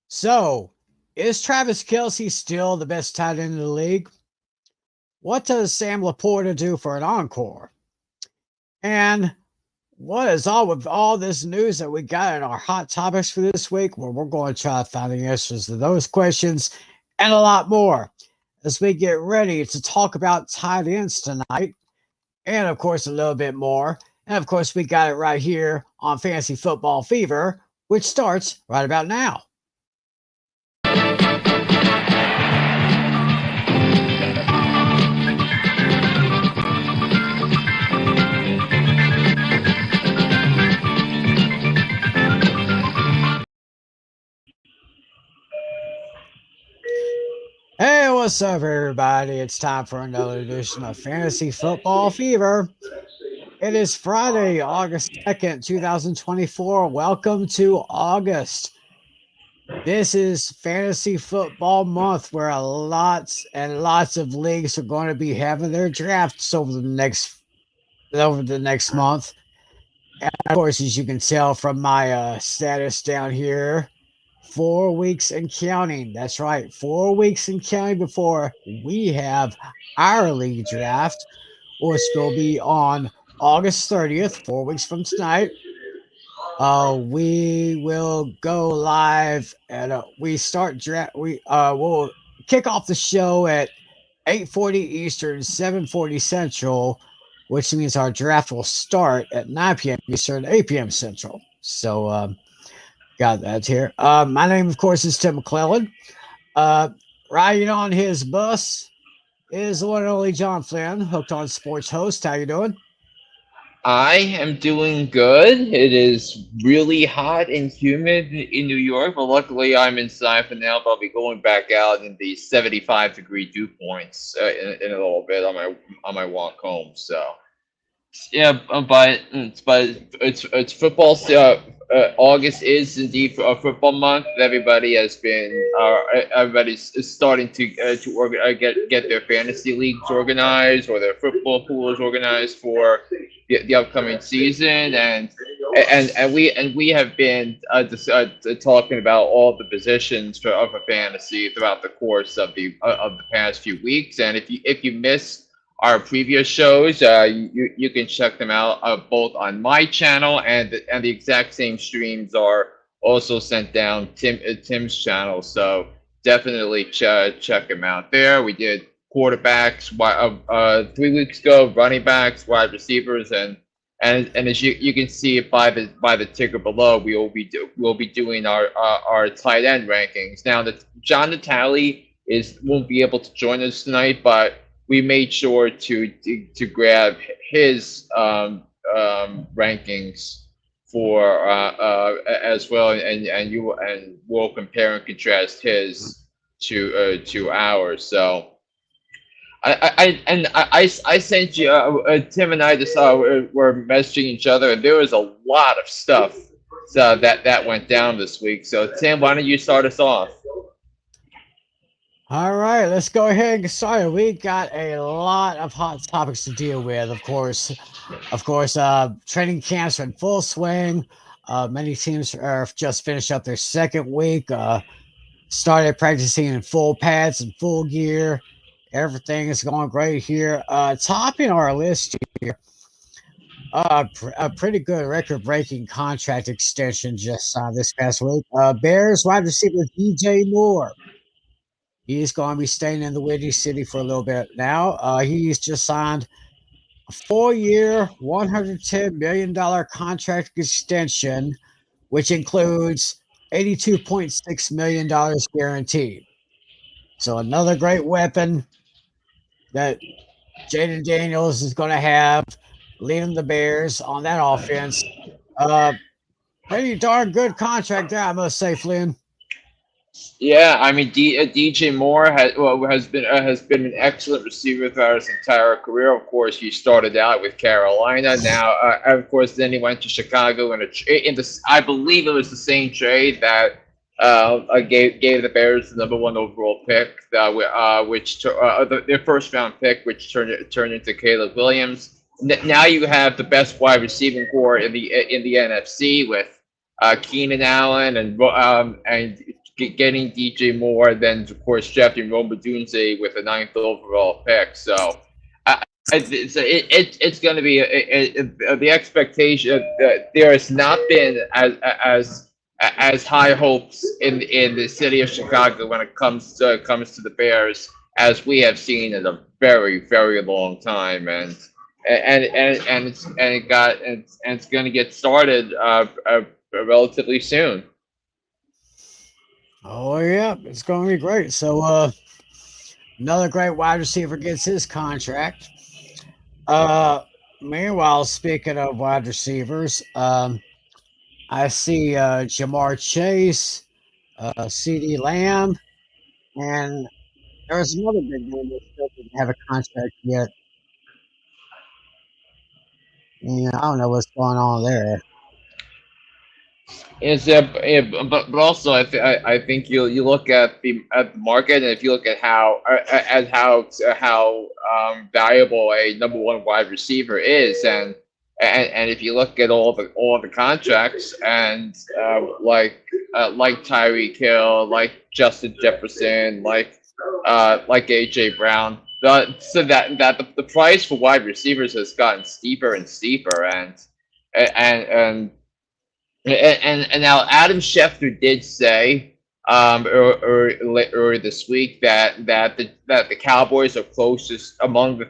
So, is Travis Kelce still the best tight end in the league? What does Sam Laporta do for an encore? And what is all with all this news that we got in our hot topics for this week? Well, we're going to try to find the answers to those questions and a lot more as we get ready to talk about tight ends tonight, and of course, a little bit more. And of course, we got it right here on Fantasy Football Fever, which starts right about now. Hey, what's up, everybody? It's time for another edition of Fantasy Football Fever. It is Friday, August 2nd, 2024. Welcome to August. This is Fantasy Football Month, where lots and lots of leagues are going to be having their drafts over the next month. And of course, as you can tell from my status down here, 4 weeks and counting. That's right, 4 weeks and counting before we have our league draft, which will be on August 30th, 4 weeks from tonight. We will go live and we start draft. Will kick off the show at 8:40 Eastern, 7:40 Central, which means our draft will start at 9 p.m. Eastern, 8 p.m. Central. So got that here. My name, of course, is Tim McClelland. Riding on his bus is the one and only John Flynn, hooked on sports host. How you doing? I am doing good. It is really hot and humid in New York, but luckily I'm inside for now. But I'll be going back out in the 75-degree dew points in a little bit on my walk home. So yeah, but it's football. August is indeed a football month. Everybody's is starting to get their fantasy leagues organized or their football pools organized for the upcoming season, and we have been talking about all the positions for fantasy throughout the course of the past few weeks. And if you missed our previous shows, you can check them out both on my channel, and the exact same streams are also sent down Tim's channel. So definitely check him out there. We did quarterbacks 3 weeks ago, running backs, wide receivers, and as you can see by the ticker below, we'll be doing our tight end rankings. Now that John Natali won't be able to join us tonight, but we made sure to grab his rankings for as well, and we'll compare and contrast his to ours. So I sent you Tim and I just were messaging each other, and there was a lot of stuff that went down this week. So Tim, why don't you start us off? All right, let's go ahead and get started. We got a lot of hot topics to deal with, of course. Training camps are in full swing. Many teams are just finished up their second week. Started practicing in full pads and full gear. Everything is going great here. Topping our list here, a pretty good record-breaking contract extension just signed this past week. Bears wide receiver DJ Moore. He's going to be staying in the Windy City for a little bit now. He's just signed a 4-year, $110 million contract extension, which includes $82.6 million guaranteed. So another great weapon that Jaden Daniels is going to have leading the Bears on that offense. Pretty darn good contract there, I must say, Flynn. Yeah, I mean, DJ Moore has been an excellent receiver throughout his entire career. Of course, he started out with Carolina. Now, of course, then he went to Chicago in this. I believe it was the same trade that gave the Bears the number one overall pick, their first round pick, which turned into Caleb Williams. Now you have the best wide receiving core in the NFC with Keenan Allen and getting DJ Moore, then of course drafting Rome Odunze with a ninth overall pick. So it's going to be the expectation. There has not been as high hopes in the city of Chicago when it comes to the Bears as we have seen in a very long time, and it's going to get started relatively soon. Oh yeah, it's going to be great. So another great wide receiver gets his contract. Uh, Meanwhile, speaking of wide receivers, I see Jamar Chase, Ceedee Lamb, and there's another big name that still doesn't have a contract yet. Yeah, I don't know what's going on there. Is but also I think you look at the market, and if you look at how valuable a number one wide receiver is, and if you look at all the contracts, and like Tyreek Hill, like Justin Jefferson, like AJ Brown, so that the price for wide receivers has gotten steeper and steeper, and and now Adam Schefter did say earlier this week that the Cowboys are closest among the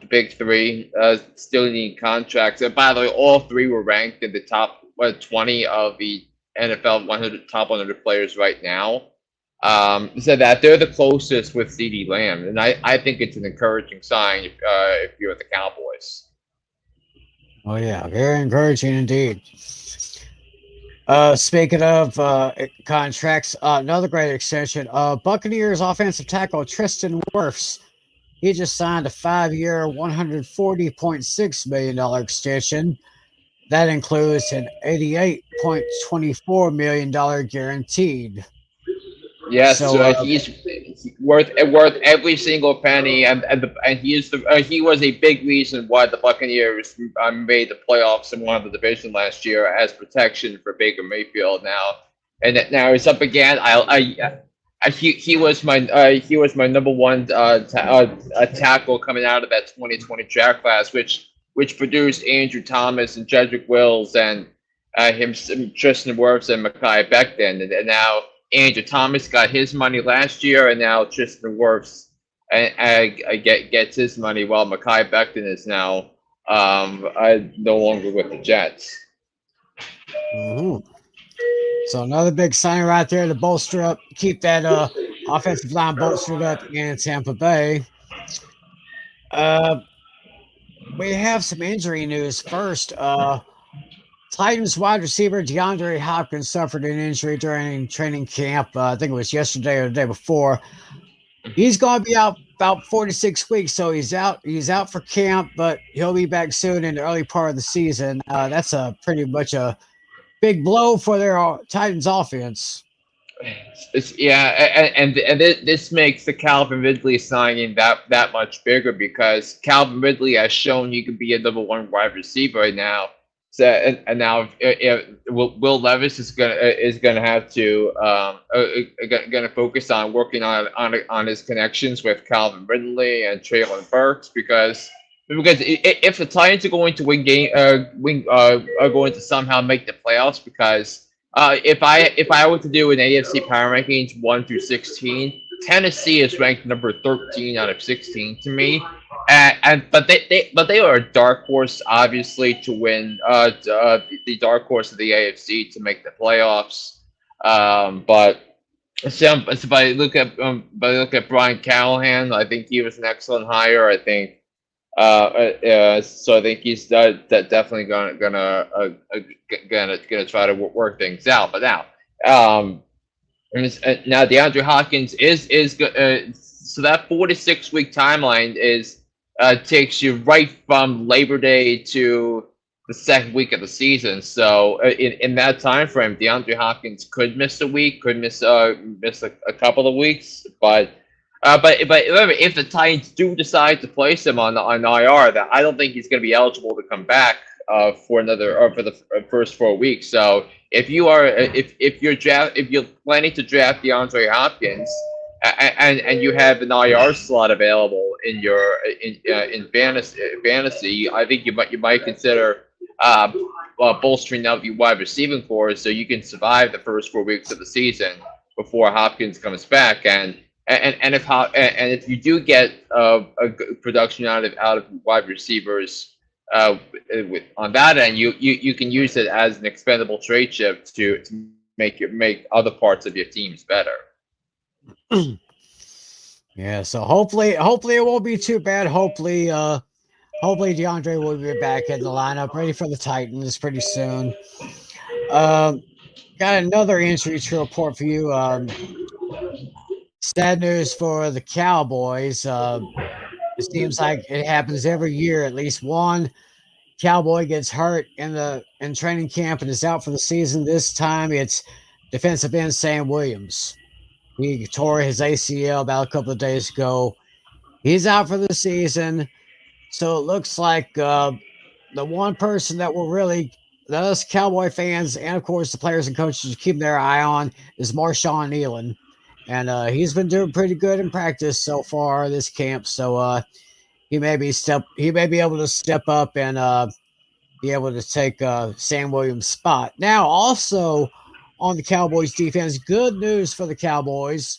big three, still need contracts. And by the way, all three were ranked in the top 20 of the NFL 100 top 100 players right now. So that they're the closest with Ceedee Lamb, and I think it's an encouraging sign if you're the Cowboys. Oh yeah, very encouraging indeed. Speaking of contracts, another great extension. Buccaneers offensive tackle Tristan Wirfs. He just signed a 5-year, $140.6 million extension. That includes an $88.24 million guaranteed. Yes, So, he's worth every single penny, and he was a big reason why the Buccaneers made the playoffs and won the division last year as protection for Baker Mayfield. Now he's up again. He was my number one tackle coming out of that 2020 draft class, which produced Andrew Thomas and Jedrick Wills and Tristan Wirfs and Mekhi Becton, and now Andrew Thomas got his money last year, and now Tristan Wirfs gets his money, while Mekhi Becton is now no longer with the Jets. mm-hmm. So another big signing right there to bolster up, keep that offensive line bolstered up in Tampa Bay. We have some injury news first. Titans wide receiver DeAndre Hopkins suffered an injury during training camp. I think it was yesterday or the day before. He's going to be out about 46 weeks, so he's out. He's out for camp, but he'll be back soon in the early part of the season. That's a pretty much a big blow for their Titans offense. And this makes the Calvin Ridley signing that much bigger, because Calvin Ridley has shown he can be a number one wide receiver right now. So and now if Will Levis is gonna have to gonna focus on working on his connections with Calvin Ridley and Traylon Burks, because if the Titans are going to are going to somehow make the playoffs, because if I were to do an AFC power rankings 1 through 16, Tennessee is ranked number 13 out of 16 to me. But they are a dark horse, obviously, to win the dark horse of the AFC to make the playoffs. But if I look at Brian Callahan, I think he was an excellent hire. I think so. I think he's definitely gonna try to work things out. But now now DeAndre Hopkins is so that 46-week timeline is. Takes you right from Labor Day to the second week of the season. So in that time frame, DeAndre Hopkins could miss a week, could miss a couple of weeks. But remember, if the Titans do decide to place him on IR, that I don't think he's going to be eligible to come back for the first 4 weeks. So if you're planning to draft DeAndre Hopkins, and you have an IR slot available in your in fantasy, I think you might consider bolstering up your wide receiving core so you can survive the first 4 weeks of the season before Hopkins comes back. And if you do get a good production out of wide receivers on that end, you can use it as an expendable trade chip to make other parts of your teams better. Yeah, so hopefully it won't be too bad. Hopefully DeAndre will be back in the lineup, ready for the Titans pretty soon. Got another injury to report for you. Sad news for the Cowboys. It seems like it happens every year. At least one Cowboy gets hurt in training camp and is out for the season. This time it's defensive end Sam Williams. He tore his ACL about a couple of days ago. He's out for the season. So it looks like the one person that will really, us Cowboy fans and, of course, the players and coaches keep their eye on is Marshawn Nealon. And he's been doing pretty good in practice so far this camp. So he may be able to step up and be able to take Sam Williams' spot. Now, also on the Cowboys defense, good news for the Cowboys.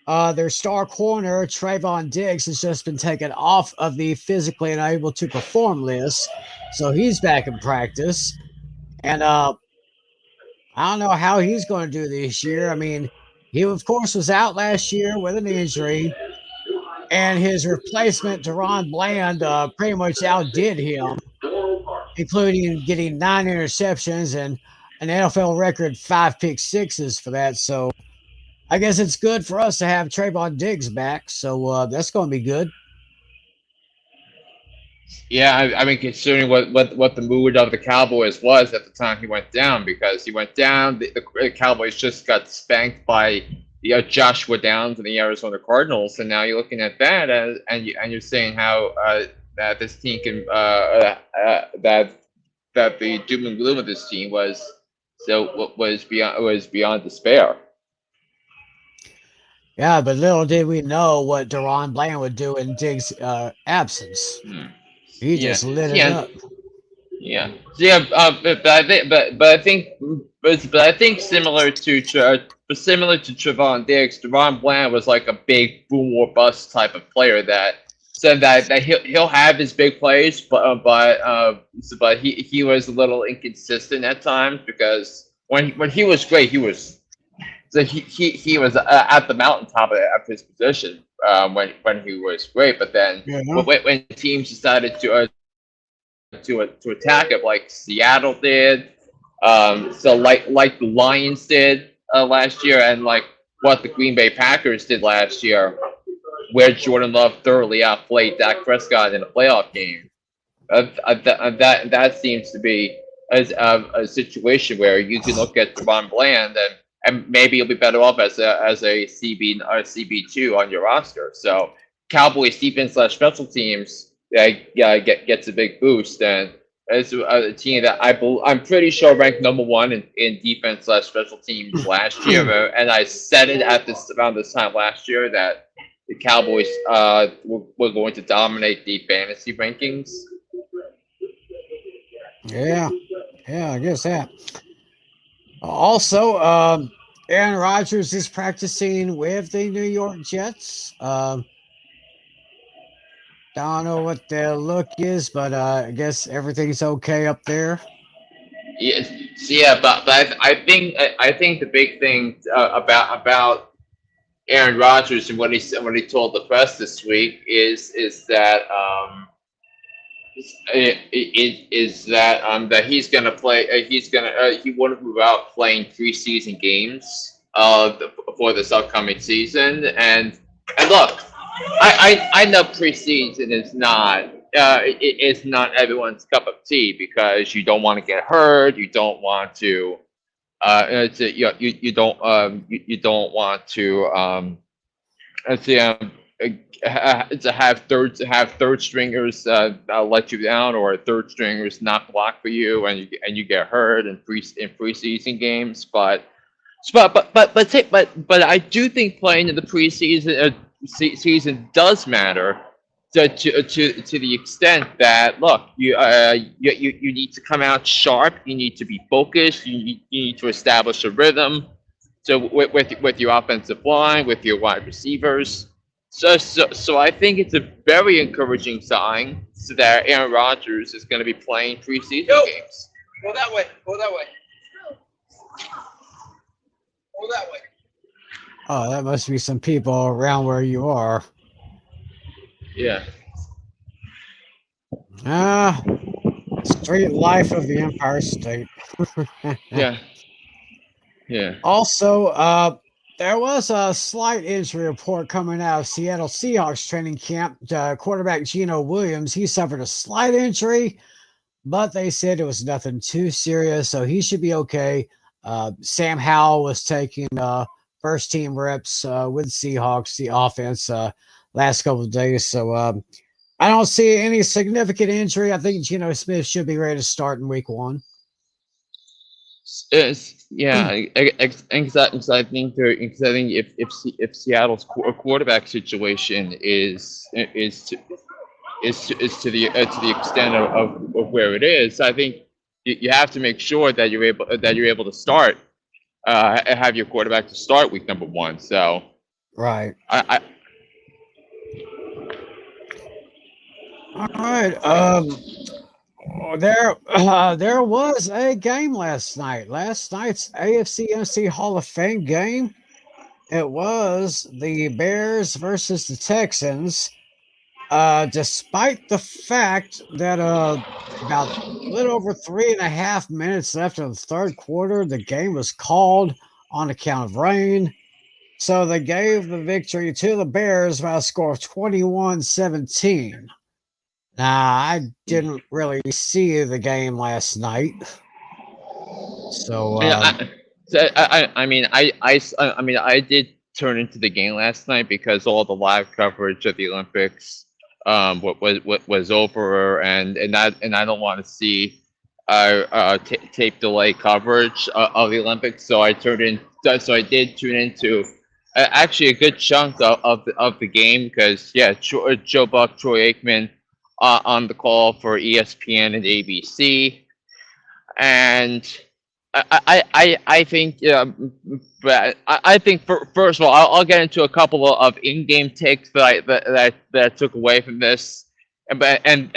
Their star corner, Trayvon Diggs, has just been taken off of the physically unable to perform list. So he's back in practice. And I don't know how he's going to do this year. I mean, he, of course, was out last year with an injury. And his replacement, Deron Bland, pretty much outdid him, including getting 9 interceptions and an NFL record 5 pick sixes for that. So I guess it's good for us to have Trayvon Diggs back. So that's going to be good. Yeah, I mean, considering what the mood of the Cowboys was at the time he went down, because he went down, the Cowboys just got spanked by Joshua Downs and the Arizona Cardinals, and now you're looking at that and you're saying how that this team can that the doom and gloom of this team was beyond despair. Yeah, but little did we know what Deron Bland would do in Diggs' absence. He just lit it up. Yeah, but I think similar to Trevon Diggs, Deron Bland was like a big boom or bust type of player that said that he'll have his big plays, but he was a little inconsistent at times, because when he was great, he was at the mountaintop of his position when he was great. But then when teams decided to attack it, like Seattle did, so like the Lions did last year, and like what the Green Bay Packers did last year, where Jordan Love thoroughly outplayed Dak Prescott in a playoff game. That seems to be a situation where you can look at Deron Bland and maybe you'll be better off as a CB2 on your roster. So Cowboys defense / special teams gets a big boost, and it's a team that I'm pretty sure ranked number 1 in defense / special teams last year. And I said it around this time last year that the Cowboys were going to dominate the fantasy rankings. Yeah, I guess that. Also, Aaron Rodgers is practicing with the New York Jets. Don't know what their look is, but I guess everything's okay up there. Yeah, but I think the big thing about Aaron Rodgers and what he told the press this week is that that he's going to play. He won't move out playing preseason games for this upcoming season. And look, I know preseason is not it's not everyone's cup of tea, because you don't want to get hurt. You don't want to. You don't want to. to have third stringers let you down, or third stringers not block for you, and you get hurt in preseason games. But I do think playing in the preseason season does matter to the extent that, look, you need to come out sharp, you need to be focused, you need to establish a rhythm. So with your offensive line, with your wide receivers. So I think it's a very encouraging sign so that Aaron Rodgers is going to be playing preseason games. Go that way. Go that way. Go that way. Oh, that must be some people around where you are. Yeah. Street life of the Empire State. Yeah. Yeah. Also, there was a slight injury report coming out of Seattle Seahawks training camp. Quarterback Geno Williams, he suffered a slight injury, but they said it was nothing too serious, so he should be okay. Sam Howell was taking first team reps with Seahawks, the offense, last couple of days. So I don't see any significant injury. I think Geno Smith should be ready to start in week 1. Exactly. I think if Seattle's quarterback situation is to the extent of where it is, I think you have to make sure that you're able to start, have your quarterback to start week number 1. So right. All right. There was a game last night. Last night's AFC Hall of Fame game. It was the Bears versus the Texans. Despite the fact that about a little over 3.5 minutes left in the third quarter, the game was called on account of rain. So they gave the victory to the Bears by a score of 21-17. Now, I didn't really see the game last night. So, I did turn into the game last night because all the live coverage of the Olympics was over, and I don't want to see tape delay coverage of the Olympics, so I did tune into actually a good chunk of the game, because Joe Buck, Troy Aikman on the call for ESPN and ABC, and I think, but I think first of all, I'll get into a couple of in-game takes that I took away from this, and then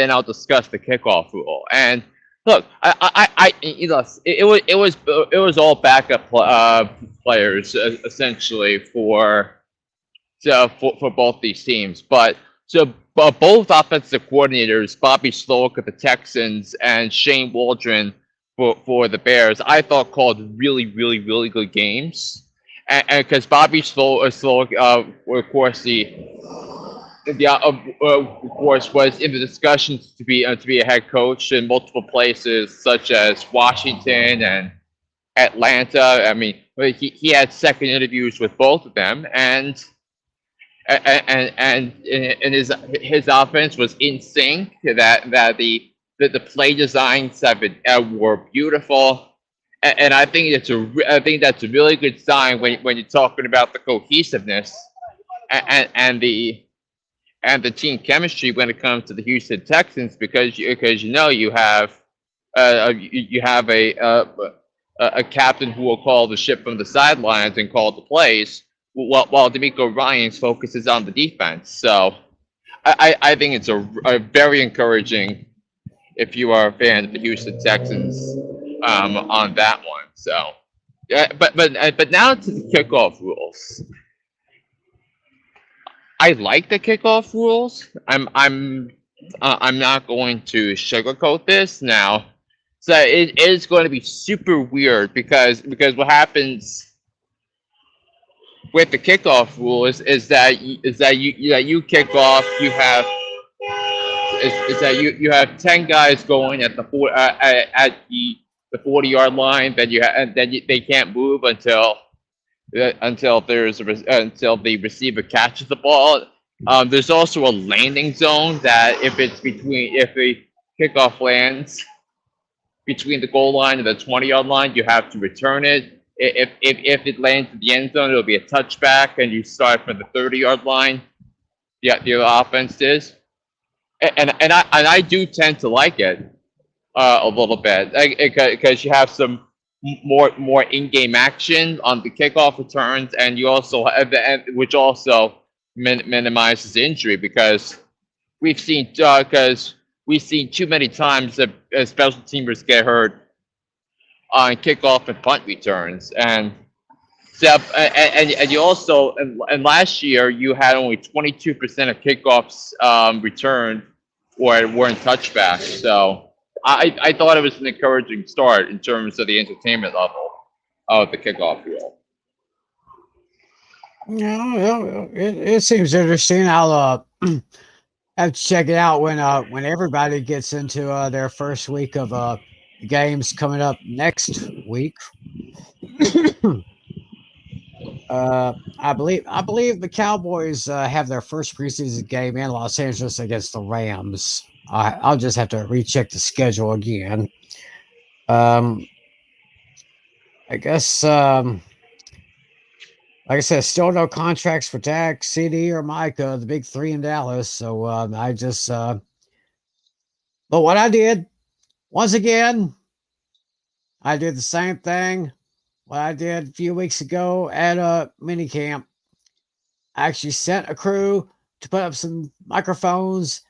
I'll discuss the kickoff rule. And look, it was all backup players essentially for both these teams, but both offensive coordinators, Bobby Slowick of the Texans and Shane Waldron for the Bears, I thought called really, really, really good games, and because Bobby Slowick, of course, was in the discussions to be a head coach in multiple places such as Washington and Atlanta. I mean, he had second interviews with both of them, and his offense was in sync. That the play designs were beautiful, and I think that's a really good sign when you're talking about the cohesiveness and the team chemistry when it comes to the Houston Texans, because you have a captain who will call the ship from the sidelines and call the plays, while DeMeco Ryans focuses on the defense. So I think it's a very encouraging if you are a fan of the Houston Texans on that one. So but now to the kickoff rules. I like the kickoff rules. I'm not going to sugarcoat this now. So it is going to be super weird because what happens with the kickoff rule is that you kick off. You have you have 10 guys going at the 40-yard line. Then they can't move until until until the receiver catches the ball. There's also a landing zone that if the kickoff lands between the goal line and the 20-yard line, you have to return it. If it lands in the end zone, it'll be a touchback, and you start from the 30-yard line. Yeah, the offense is, and I do tend to like it a little bit because you have some more in-game action on the kickoff returns, and you also have which also minimizes injury because we've seen too many times that special teamers get hurt on kickoff and punt returns, and so and you also and last year you had only 22% of kickoffs returned or weren't touchbacks. So I thought it was an encouraging start in terms of the entertainment level of the kickoff rule. Yeah, it seems interesting. I'll have to check it out when everybody gets into their first week of games coming up next week. I believe the Cowboys have their first preseason game in Los Angeles against the Rams. I'll just have to recheck the schedule again. I guess like I said, still no contracts for Dak, CD, or Micah, the big three in Dallas. So I just but what I did once again, I did the same thing what I did a few weeks ago at a mini camp. I actually sent a crew to put up some microphones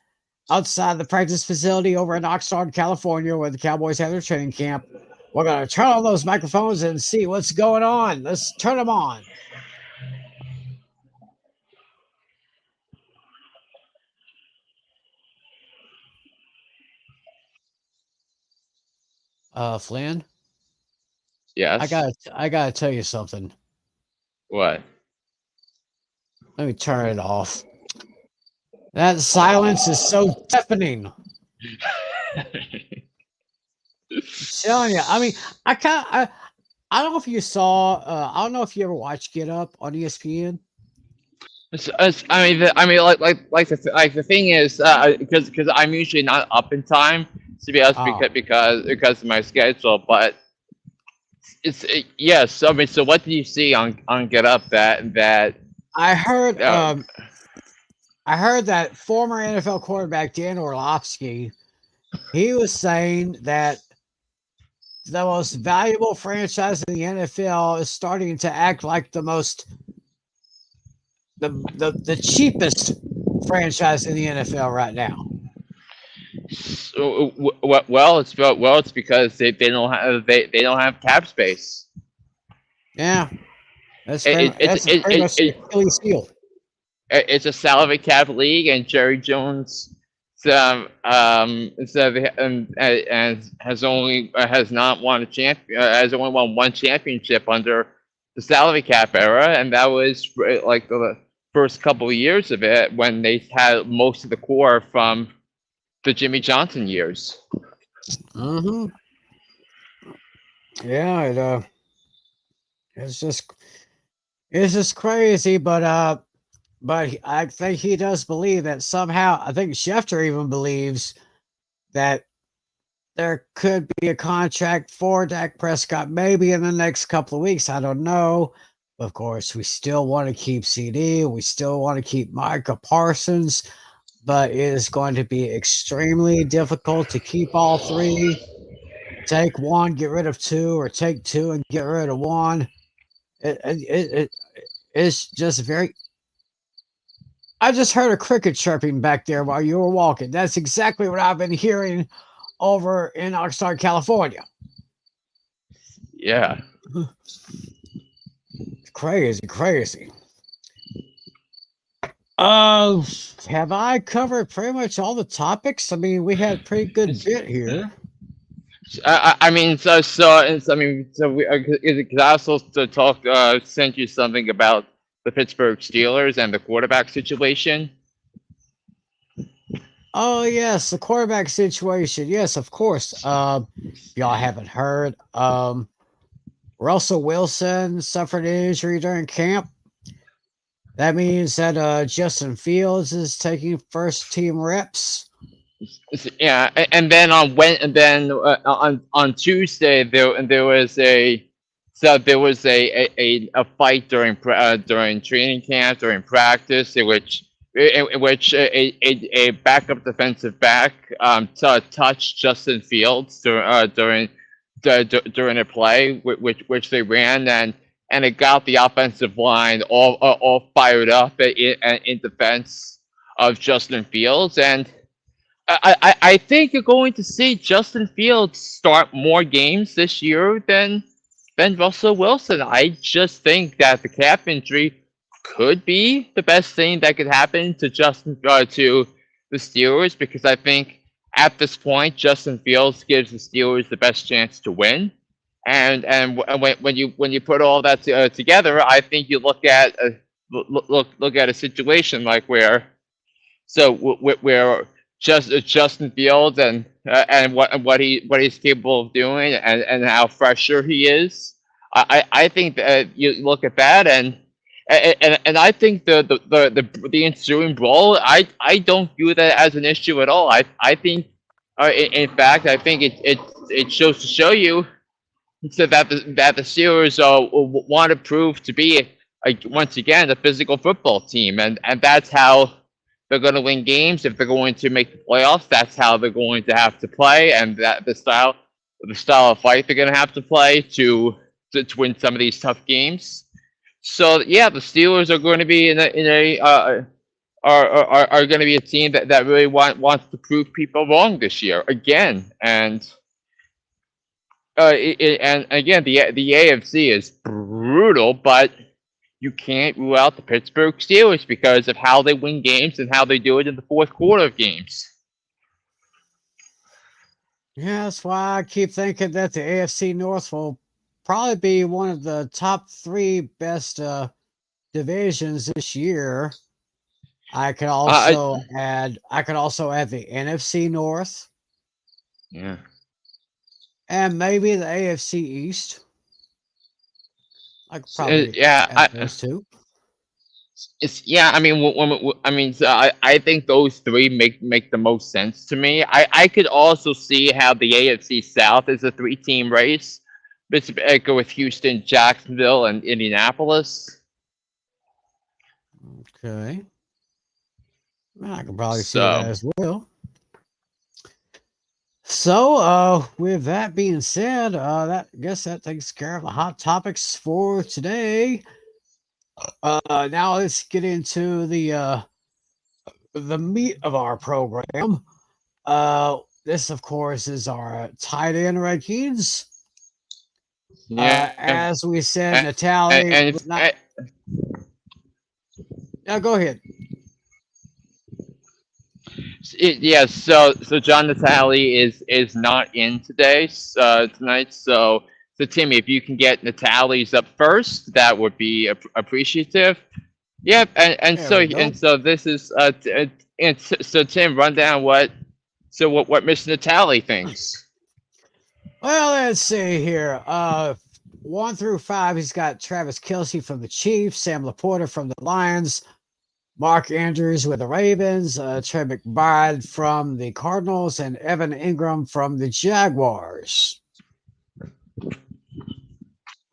outside the practice facility over in Oxnard, California, where the Cowboys have their training camp. We're going to turn on those microphones and see what's going on. Let's turn them on. Flynn, Yes. I gotta tell you something. What? Let me turn it off. That silence is so deafening. I'm telling you. I mean, I don't know if you saw. I don't know if you ever watched Get Up on ESPN. The thing is, because I'm usually not up in time to be honest, Oh, because of my schedule. But yes. I mean, so what did you see on Get Up that I heard. uh, I heard that former NFL quarterback Dan Orlovsky. He was saying that the most valuable franchise in the NFL is starting to act like the cheapest franchise in the NFL right now. so, it's because they don't have cap space. Yeah, that's It, it, that's it, pretty it, much the it, Achilles heel. it's a salary cap league, and Jerry Jones and has not won a has only won one championship under the salary cap era, and that was like the first couple of years of it when they had most of the core from the Jimmy Johnson years. Mm-hmm. Yeah, it's just crazy, but I think he does believe that somehow. I think Schefter even believes that there could be a contract for Dak Prescott maybe in the next couple of weeks. I don't know. Of course, we still want to keep CD. We still want to keep Micah Parsons, but it is going to be extremely difficult to keep all three. Take one, get rid of two, or take two and get rid of one. It it's just very. I just heard a cricket chirping back there while you were walking. That's exactly what I've been hearing over in Oxnard, California. Yeah. Crazy, crazy. Have I covered pretty much all the topics? I mean, we had a pretty good bit here. I mean, because I also sent you something about the Pittsburgh Steelers and the quarterback situation. Oh yes, the quarterback situation. Yes, of course. Y'all haven't heard. Russell Wilson suffered an injury during camp. That means that Justin Fields is taking first team reps. Yeah, and then on Tuesday there was a fight during training camp, during practice, in which a backup defensive back touched Justin Fields during a play which they ran, and it got the offensive line all fired up in defense of Justin Fields. And I think you're going to see Justin Fields start more games this year than Russell Wilson. I just think that the calf injury could be the best thing that could happen to the Steelers, because I think at this point Justin Fields gives the Steelers the best chance to win. And when you put all that together, I think you look at a situation like where Justin Fields and what he's capable of doing, and how fresher he is. I think that you look at that, and I think the ensuing brawl, I don't view that as an issue at all. I think in fact I think it shows to show you so that the Steelers want to prove to be once again a physical football team, and that's how they're going to win games. If they're going to make the playoffs, that's how they're going to have to play, and that the style of fight they're going to have to play to win some of these tough games. So yeah, the Steelers are going to be are going to be a team that really wants to prove people wrong this year again. And and again, the AFC is brutal, but you can't rule out the Pittsburgh Steelers because of how they win games and how they do it in the fourth quarter of games. Yeah, that's why I keep thinking that the AFC North will probably be one of the top three best divisions this year. I could also add the NFC North. Yeah. And maybe the AFC East. I could probably yeah, add those two. I mean, so I think those three make the most sense to me. I could also see how the AFC South is a three-team race, go with Houston, Jacksonville, and Indianapolis. Okay, I can probably see that as well. So, with that being said, I guess that takes care of the hot topics for today. Now let's get into the meat of our program. This, of course, is our tight end rankings. Yeah. As we said, Natalie. Now go ahead. Yeah, so John Natale is not in tonight. So Timmy, if you can get Natale's up first, that would be appreciative. Yep, and so this is so Tim, run down what Mr. Natale thinks. Well, let's see here. 1 through 5, he's got Travis Kelce from the Chiefs, Sam Laporta from the Lions, Mark Andrews with the Ravens, Trey McBride from the Cardinals, and Evan Ingram from the Jaguars. What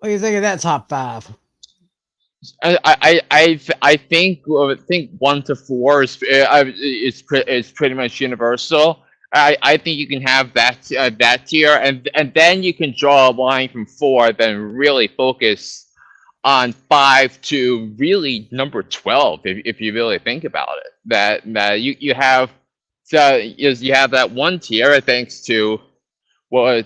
do you think of that top 5? I think 1 to 4 is pretty much universal. I think you can have that tier, and then you can draw a line from 4, then really focus on 5 to really number 12, if you really think about it. That you have that one tier thanks to Trey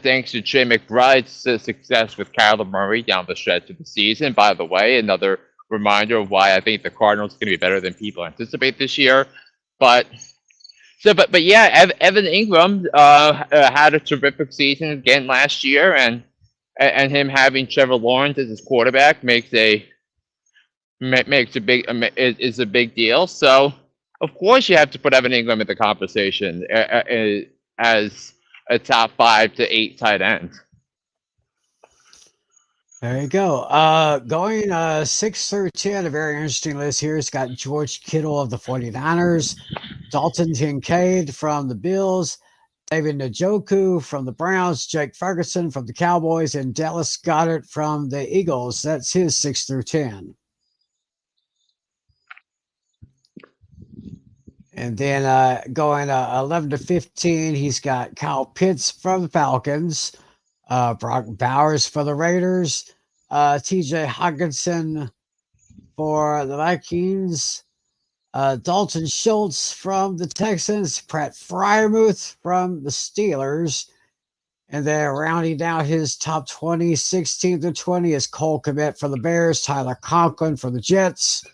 McBride's success with Kyler Murray down the stretch of the season. By the way, another reminder of why I think the Cardinals are going to be better than people anticipate this year. But yeah, Evan Ingram had a terrific season again last year, and him having Trevor Lawrence as his quarterback is a big deal. So of course you have to put Evan Ingram in the conversation as a top 5 to 8 tight end. There you go. Going 6 through 10, a very interesting list here. It's got George Kittle of the 49ers, Dalton Kincaid from the Bills, David Njoku from the Browns, Jake Ferguson from the Cowboys, and Dallas Goedert from the Eagles. That's his 6 through 10. And then going 11 to 15, he's got Kyle Pitts from the Falcons, Brock Bowers for the Raiders, TJ Hawkinson for the Vikings, Dalton Schultz from the Texans, Pratt Fryermuth from the Steelers, and then rounding out his top 20, 16 to 20 is Cole Kmet for the Bears, Tyler Conklin for the Jets,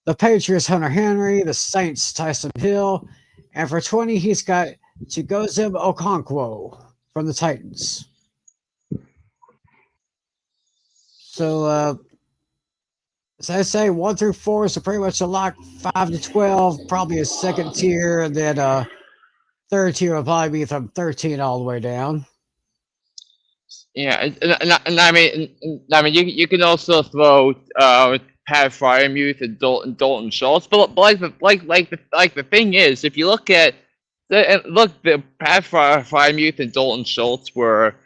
the Patriots, Hunter Henry, the Saints, Tyson Hill, and for 20, he's got Chigoziem Okonkwo from the Titans. So, as I say, 1 through 4 is pretty much a lock. 5 to 12, probably a second tier, and then third tier will probably be from 13 all the way down. Yeah, and I mean, you can also throw Pat Fryermuth and Dalton Schultz, but like the thing is, if you look at the Pat Fryermuth and Dalton Schultz were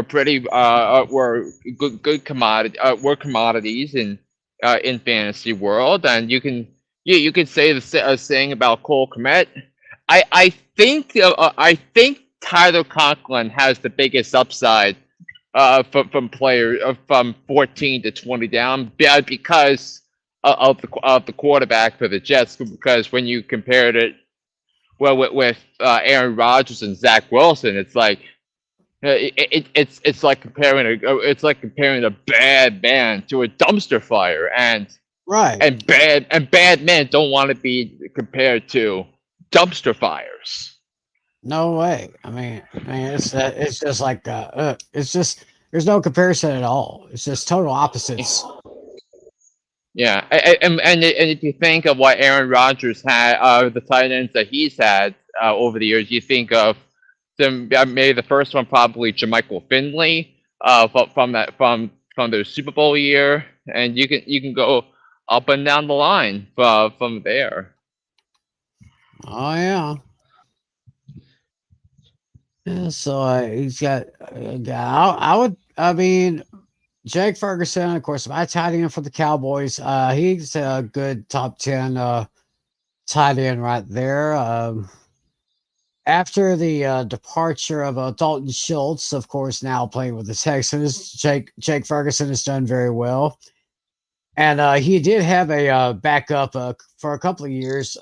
pretty were good commodities in fantasy world, and you can say the saying about Cole Kmet. I think Tyler Conklin has the biggest upside from player from 14 to 20 down because of the quarterback for the Jets. Because when you compared it with Aaron Rodgers and Zach Wilson, it's like it's like comparing a bad man to a dumpster fire, and Right. and bad men don't want to be compared to dumpster fires. No way. I mean, it's just like it's just there's no comparison at all. It's just total opposites. Yeah, and if you think of what Aaron Rodgers had, the tight ends that he's had over the years, you think of them. Maybe the first one probably Jermichael Finley, from their Super Bowl year, and you can go up and down the line from there. Oh yeah. Yeah, so he's got. I mean, Jake Ferguson, of course, my tight end for the Cowboys. He's a good top 10 tight end right there. After the departure of Dalton Schultz, of course, now playing with the Texans, Jake Ferguson has done very well. And he did have a backup for a couple of years,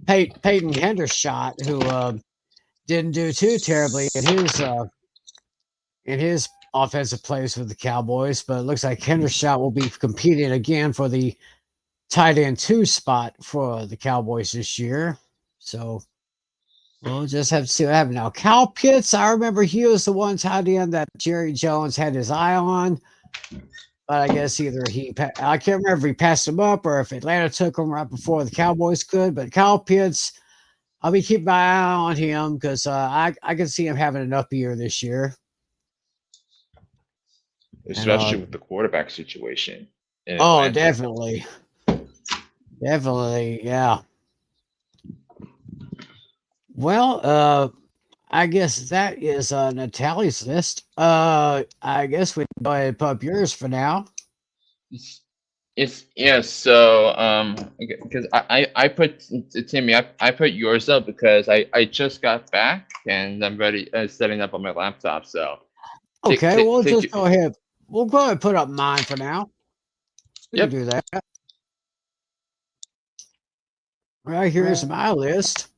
Peyton Hendershot, who didn't do too terribly in his offensive plays with the Cowboys, but it looks like Hendershot will be competing again for the tight end 2 spot for the Cowboys this year. So we'll just have to see what happens. Now, Kyle Pitts, I remember he was the one tight end that Jerry Jones had his eye on, but I guess either I can't remember if he passed him up or if Atlanta took him right before the Cowboys could, but Kyle Pitts, I'll be keeping my eye on him because I can see him having an up year this year. Especially with the quarterback situation. Oh, definitely. Definitely, yeah. Well, I guess that is Natalie's list. I guess we can go ahead and put up yours for now. It's yeah. So because I put Timmy, I put yours up because I just got back and I'm ready setting up on my laptop. So okay, we'll just go ahead. We'll go ahead and put up mine for now. We can do that. Right here's my list.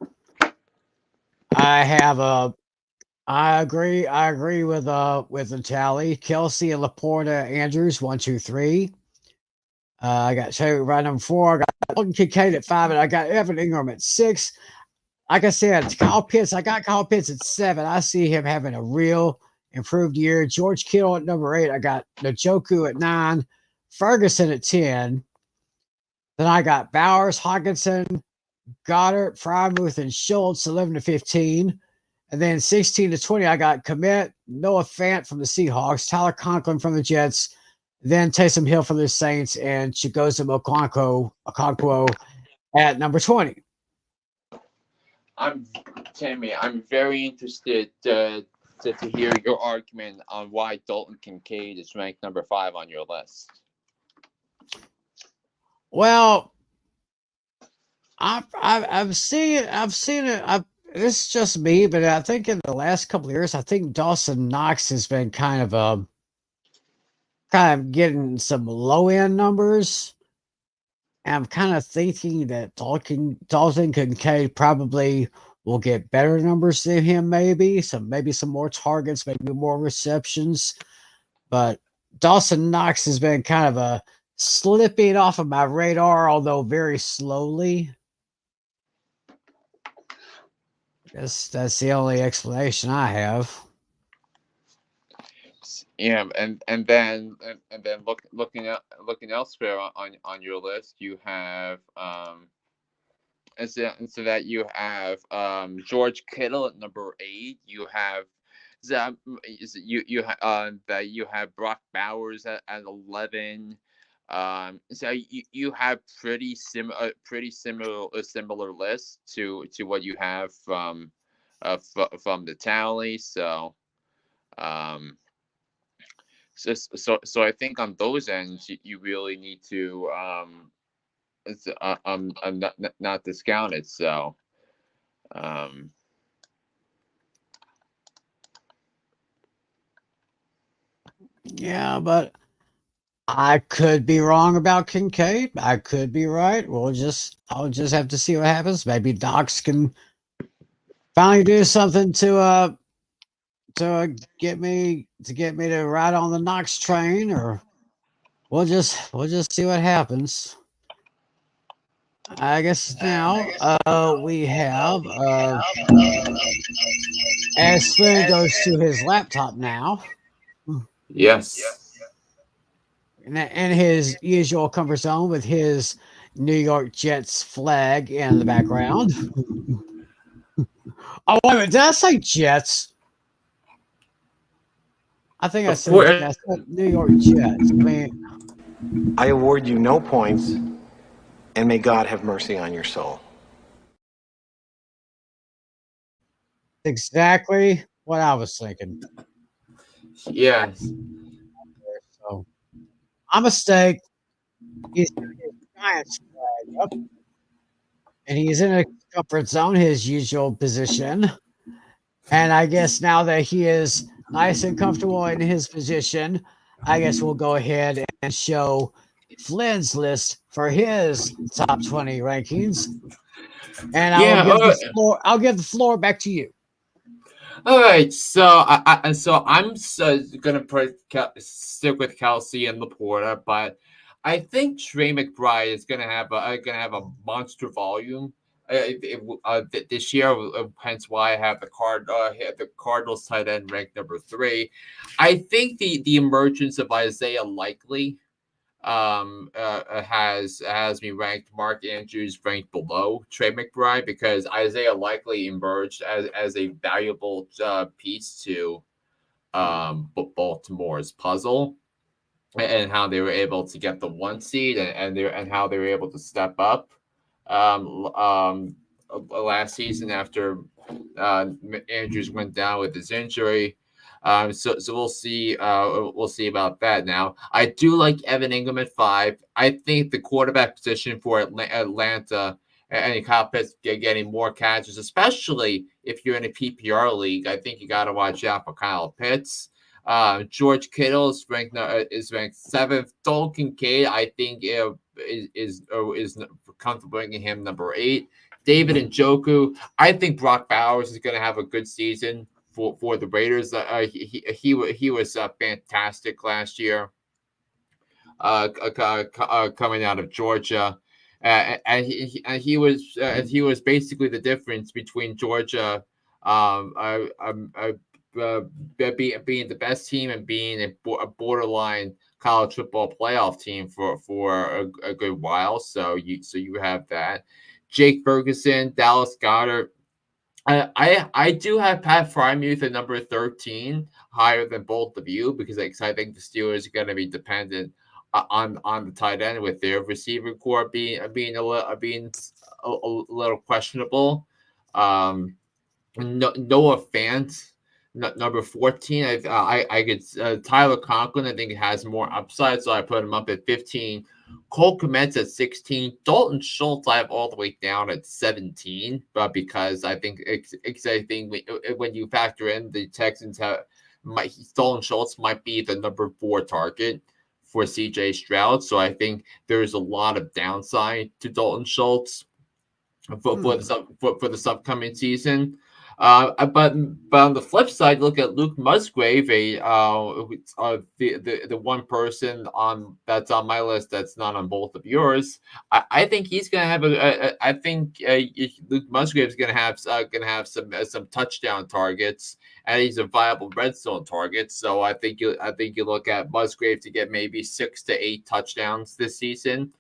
I have I agree with Natalie. Kelce and Laporta, Andrews, 1, 2, 3. I got Terry right number 4. I got Dalton Kincaid at 5, and I got Evan Ingram at 6. Like I said, Kyle Pitts. I got Kyle Pitts at 7. I see him having a real improved year. George Kittle at number 8. I got Njoku at 9. Ferguson at 10. Then I got Bowers, Hawkinson, Goddard, Frymuth, and Schultz, 11 to 15. And then 16 to 20, I got Komet, Noah Fant from the Seahawks, Tyler Conklin from the Jets, then Taysom Hill from the Saints, and Chigoza Okonkwo at number 20. Tammy, I'm very interested to hear your argument on why Dalton Kincaid is ranked number 5 on your list. Well, I've seen it. This is just me, but I think in the last couple of years, I think Dawson Knox has been kind of getting some low end numbers. And I'm kind of thinking that Dalton Kincaid probably will get better numbers than him, maybe some more targets, maybe more receptions. But Dawson Knox has been kind of slipping off of my radar, although very slowly. That's the only explanation I have. Yeah, and then looking elsewhere on your list, you have so that you have George Kittle at number 8. You have that you have Brock Bowers at 11. So you have pretty similar list to what you have from the tally. So so I think on those ends you really need to not discount it. So yeah, but I could be wrong about Kincaid. I could be right. I'll just have to see what happens. Maybe Docs can finally do something to get me to ride on the Knox train, or we'll just see what happens. I guess now we have as Flynn goes to his laptop now. yes. In his usual comfort zone with his New York Jets flag in the background. Oh, wait a minute, did I say Jets? I think I said New York Jets. I award you no points, and may God have mercy on your soul. Exactly what I was thinking. Yes. So, my mistake. He's in his Giants flag up, and he's in a comfort zone, his usual position. And I guess now that he is nice and comfortable in his position, I guess we'll go ahead and show Flynn's list for his top 20 rankings. And I'll give the floor back to you. All right, so I'm gonna stick with Kelce and Laporta, but I think Trey McBride is gonna have a monster volume this year. Hence why I have the Cardinals tight end ranked number 3. I think the emergence of Isaiah Likely has me ranked. Mark Andrews ranked below Trey McBride because Isaiah Likely emerged as a valuable piece to Baltimore's puzzle, and how they were able to get the 1 seed and how they were able to step up last season after Andrews went down with his injury. So we'll see about that. Now, I do like Evan Ingram at 5. I think the quarterback position for Atlanta and Kyle Pitts getting more catches, especially if you're in a PPR league. I think you got to watch out for Kyle Pitts. George Kittle is ranked 7th. Dalton Kincaid, I think, is comfortable bringing him number 8. David Njoku, I think Brock Bowers is going to have a good season for the Raiders. He was fantastic last year, coming out of Georgia, and he was basically the difference between Georgia being the best team and being a borderline college football playoff team for a good while. So you have that. Jake Ferguson, Dallas Goedert, I do have Pat Frymuth at number 13, higher than both of you, because I think the Steelers are going to be dependent on the tight end, with their receiver core being a little questionable. Noah Fant, number 14. I could Tyler Conklin. I think has more upside, so I put him up at 15. Cole Kmet's at 16. Dalton Schultz I have all the way down at 17, but because I think when you factor in the Texans Dalton Schultz might be the number 4 target for CJ Stroud, so I think there's a lot of downside to Dalton Schultz for this upcoming season. But on the flip side, look at Luke Musgrave, the one person that's on my list that's not on both of yours. I think he's going to have I think Luke Musgrave is going to have some touchdown targets, and he's a viable red zone target. So I think you look at Musgrave to get maybe 6 to 8 touchdowns this season.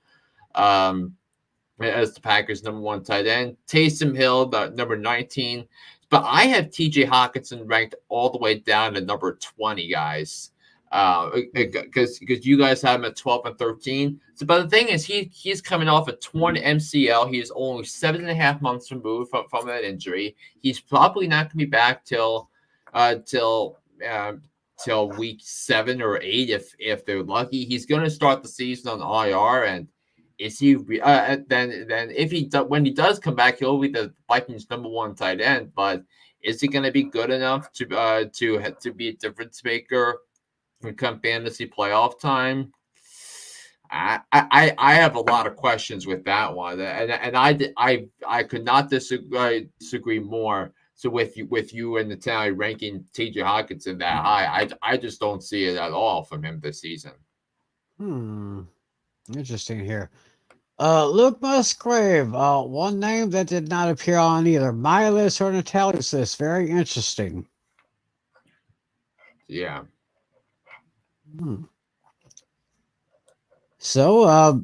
As the Packers' number 1 tight end. Taysom Hill, the number 19. But I have TJ Hawkinson ranked all the way down to number 20, guys. Because you guys have him at 12 and 13. So, but the thing is, he's coming off a torn MCL. He is only 7.5 months removed from that injury. He's probably not going to be back till week 7 or 8 if they're lucky. He's going to start the season on IR, and is he then if when he does come back, he'll be the Vikings' number 1 tight end. But is he going to be good enough to be a difference maker when come fantasy playoff time? I have a lot of questions with that one, and I could not disagree more. So with you and Natalie ranking TJ Hawkinson that high, I just don't see it at all from him this season. Interesting here. Luke Musgrave, one name that did not appear on either my list or Natalie's list. Very interesting. Yeah. So,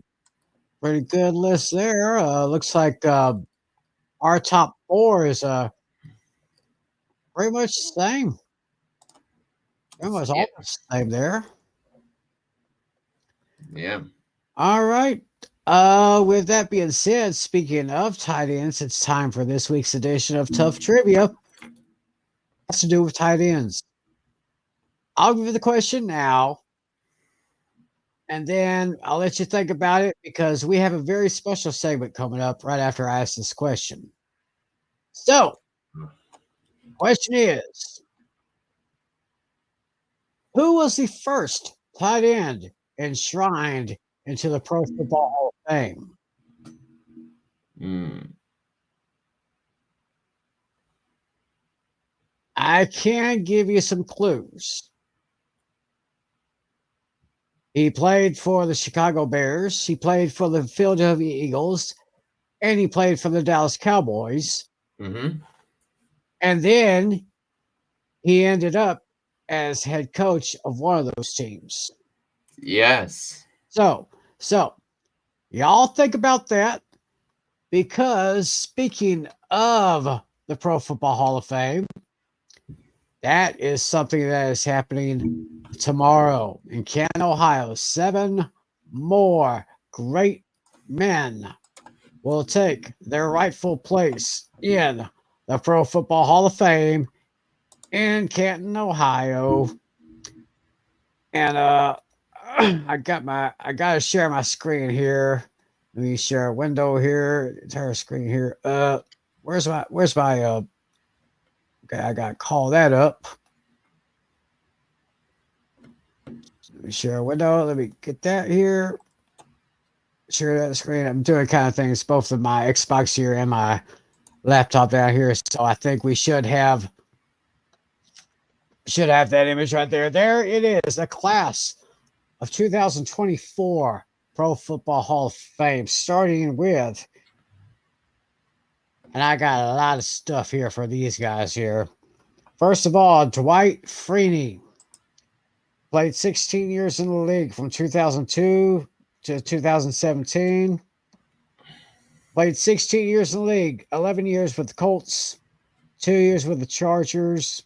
pretty good list there. Looks like our top 4 is pretty much the same. Pretty much all the same there. Yeah. All right. With that being said, speaking of tight ends, it's time for this week's edition of Tough Trivia. It has to do with tight ends. I'll give you the question now, and then I'll let you think about it, because we have a very special segment coming up right after I ask this question. So, question is, who was the first tight end enshrined into the Pro Football Hall of Fame? I can give you some clues. He played for the Chicago Bears, he played for the Philadelphia Eagles, and he played for the Dallas Cowboys. Mm-hmm. And then he ended up as head coach of one of those teams. Yes. So y'all think about that, because speaking of the Pro Football Hall of Fame, that is something that is happening tomorrow in Canton, Ohio. 7 more great men will take their rightful place in the Pro Football Hall of Fame in Canton, Ohio. And I gotta share my screen here. Let me share a window here, entire screen here. Where's my okay, I gotta call that up. Let me share a window. Let me get that here. Share that screen. I'm doing kind of things both of my Xbox here and my laptop down here. So I think we should have that image right there. There it is, the class of 2024 Pro Football Hall of Fame, starting with, and I got a lot of stuff here for these guys here. First of all, Dwight Freeney played 16 years in the league from 2002 to 2017. Played 16 years in the league, 11 years with the Colts, 2 years with the Chargers,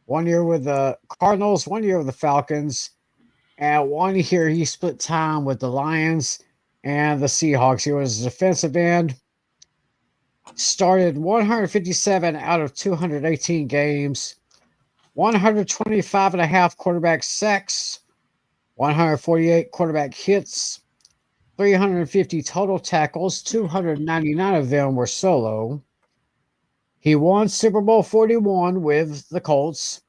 1 year with the Cardinals, 1 year with the Falcons, and 1 year he split time with the Lions and the Seahawks. He was a defensive end. Started 157 out of 218 games, 125 and a half quarterback sacks, 148 quarterback hits, 350 total tackles, 299 of them were solo. He won Super Bowl 41 with the Colts,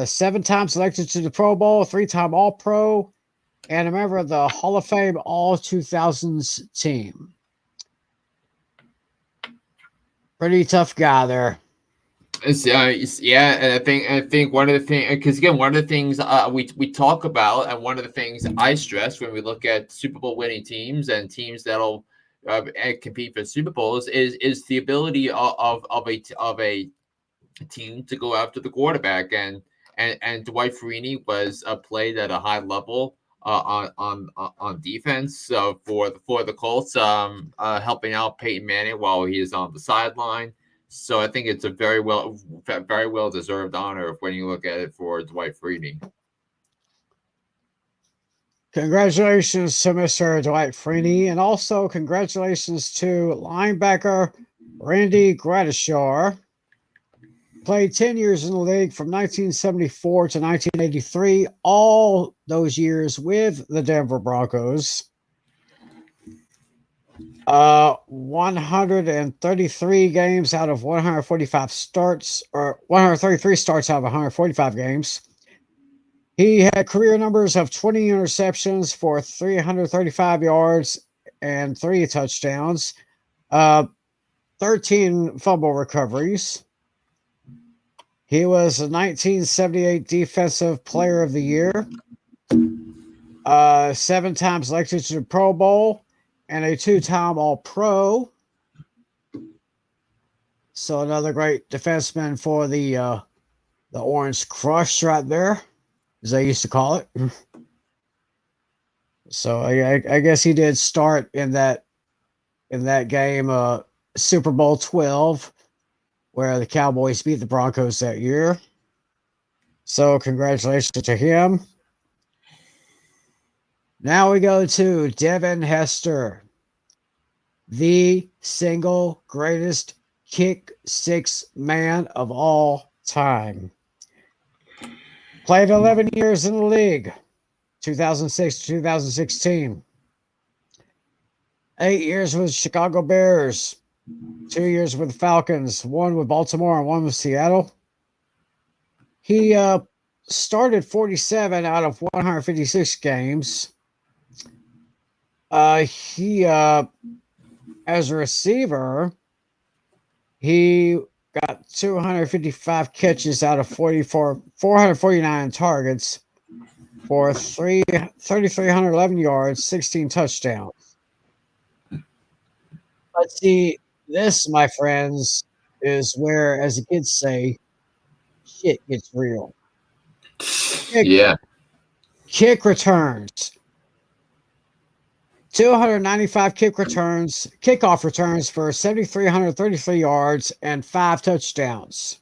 7 times selected to the Pro Bowl, 3-time All-Pro, and a member of the Hall of Fame All-2000s team. Pretty tough guy there. Yeah, and I think one of the things, because again, one of the things we talk about, and one of the things I stress when we look at Super Bowl winning teams and teams that'll compete for Super Bowls is the ability of a team to go after the quarterback, and Dwight Freeney was played at a high level on defense. So for the Colts, helping out Peyton Manning while he is on the sideline. So I think it's a very well deserved honor when you look at it for Dwight Freeney. Congratulations to Mr. Dwight Freeney, and also congratulations to linebacker Randy Gradishar. Played 10 years in the league from 1974 to 1983, all those years with the Denver Broncos. 133 games out of 145 starts, or 133 starts out of 145 games. He had career numbers of 20 interceptions for 335 yards and 3 touchdowns, 13 fumble recoveries. He was a 1978 Defensive Player of the Year, 7 times selected to the Pro Bowl, and a 2-time All-Pro. So another great defenseman for the Orange Crush right there, as they used to call it. So I guess he did start in that game, Super Bowl 12, where the Cowboys beat the Broncos that year. So congratulations to him. Now we go to Devin Hester, the single greatest kick six man of all time. Played 11 years in the league, 2006 to 2016. 8 years with the Chicago Bears, 2 years with the Falcons, 1 with Baltimore and 1 with Seattle. He started 47 out of 156 games. He as a receiver, he got 255 catches out of 449 targets for 3,311 yards, 16 touchdowns. But see, this, my friends, is where, as the kids say, shit gets real. Kick returns. 295 kickoff returns for 7,333 yards and 5 touchdowns.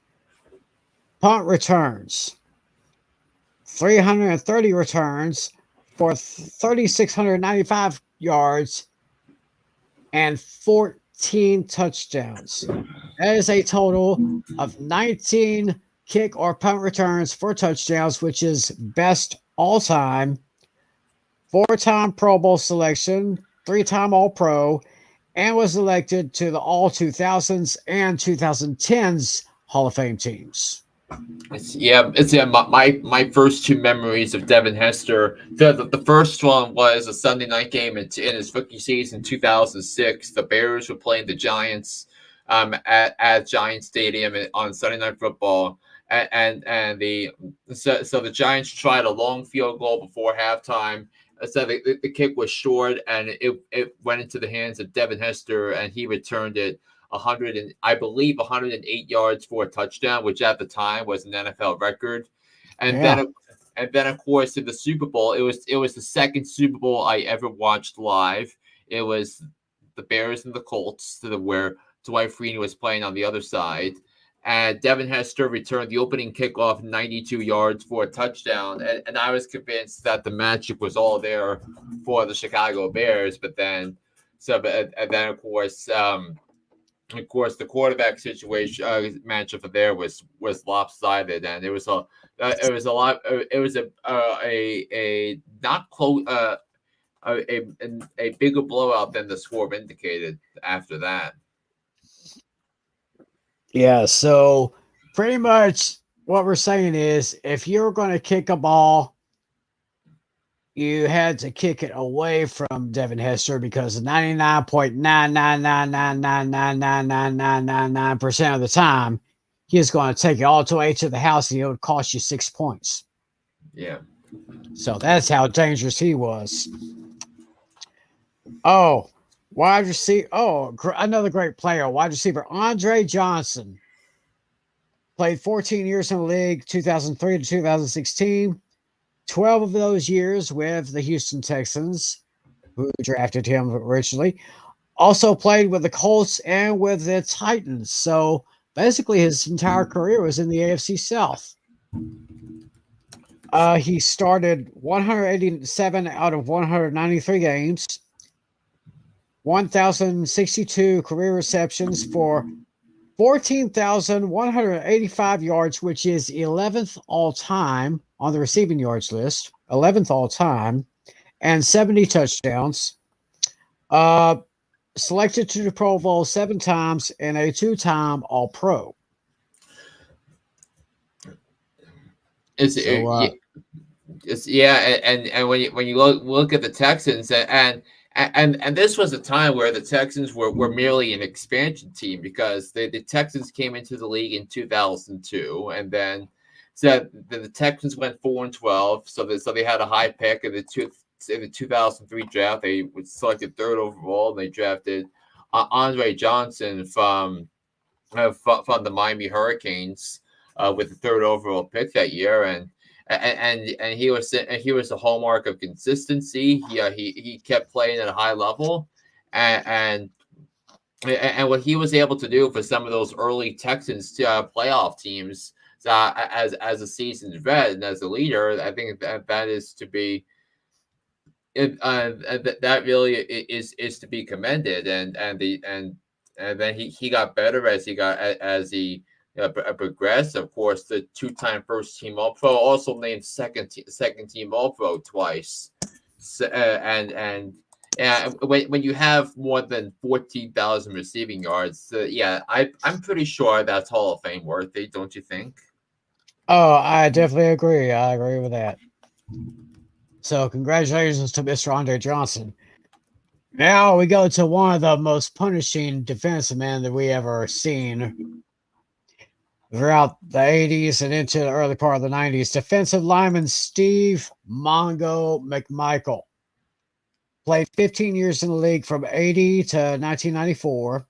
Punt returns. 330 returns for 3,695 yards and 14 touchdowns. That is a total of 19 kick or punt returns for touchdowns, which is best all time. 4-time Pro Bowl selection, 3-time All-Pro, and was elected to the All-2000s and 2010s Hall of Fame teams. My first 2 memories of Devin Hester. The first one was a Sunday night game in his rookie season, 2006. The Bears were playing the Giants at Giant Stadium on Sunday Night Football, and the Giants tried a long field goal before halftime. So the kick was short, and it went into the hands of Devin Hester, and he returned it 108 yards for a touchdown, which at the time was an NFL record. And then of course in the Super Bowl, it was the second Super Bowl I ever watched live. It was the Bears and the Colts, where Dwight Freeney was playing on the other side. and Devin Hester returned the opening kickoff 92 yards for a touchdown. And I was convinced that the magic was all there for the Chicago Bears. But then, and then of course, the quarterback situation matchup for there was lopsided, and it was a not close a bigger blowout than the score indicated after that. Yeah, so pretty much what we're saying is if you were going to kick a ball, you had to kick it away from Devin Hester because 99.99999999999% of the time, he is going to take it all the way to the house and it would cost you 6 points. Yeah. So that's how dangerous he was. Oh, wide receiver. Oh, another great player. Wide receiver Andre Johnson played 14 years in the league, 2003 to 2016. 12 of those years with the Houston Texans, who drafted him originally. Also played with the Colts and with the Titans. So basically, his entire career was in the AFC South. He started 187 out of 193 games. 1,062 career receptions for 14,185 yards, which is 11th all time on the receiving yards list, 11th all time, and 70 touchdowns. Selected to the Pro Bowl 7 times and a 2-time All-Pro. And when you look at the Texans and this was a time where the Texans were merely an expansion team because the Texans came into the league in 2002, and then the Texans went 4-12, so they had a high pick in the 2003 draft. They were selected 3rd overall, and they drafted Andre Johnson from the Miami Hurricanes with the 3rd overall pick that year, and he was the hallmark of consistency. He kept playing at a high level, and what he was able to do for some of those early Texans playoff teams as a seasoned vet and as a leader, I think that is to be that really is to be commended, and then he got better as he progressed. Of course, the 2-time first-team All-Pro, also named second-team All-Pro twice. So, and when you have more than 14,000 receiving yards, I'm pretty sure that's Hall of Fame worthy, don't you think? Oh, I definitely agree. I agree with that. So congratulations to Mr. Andre Johnson. Now we go to one of the most punishing defensive men that we ever seen throughout the 80s and into the early part of the 90s. Defensive lineman Steve Mongo McMichael. Played 15 years in the league from 80 to 1994.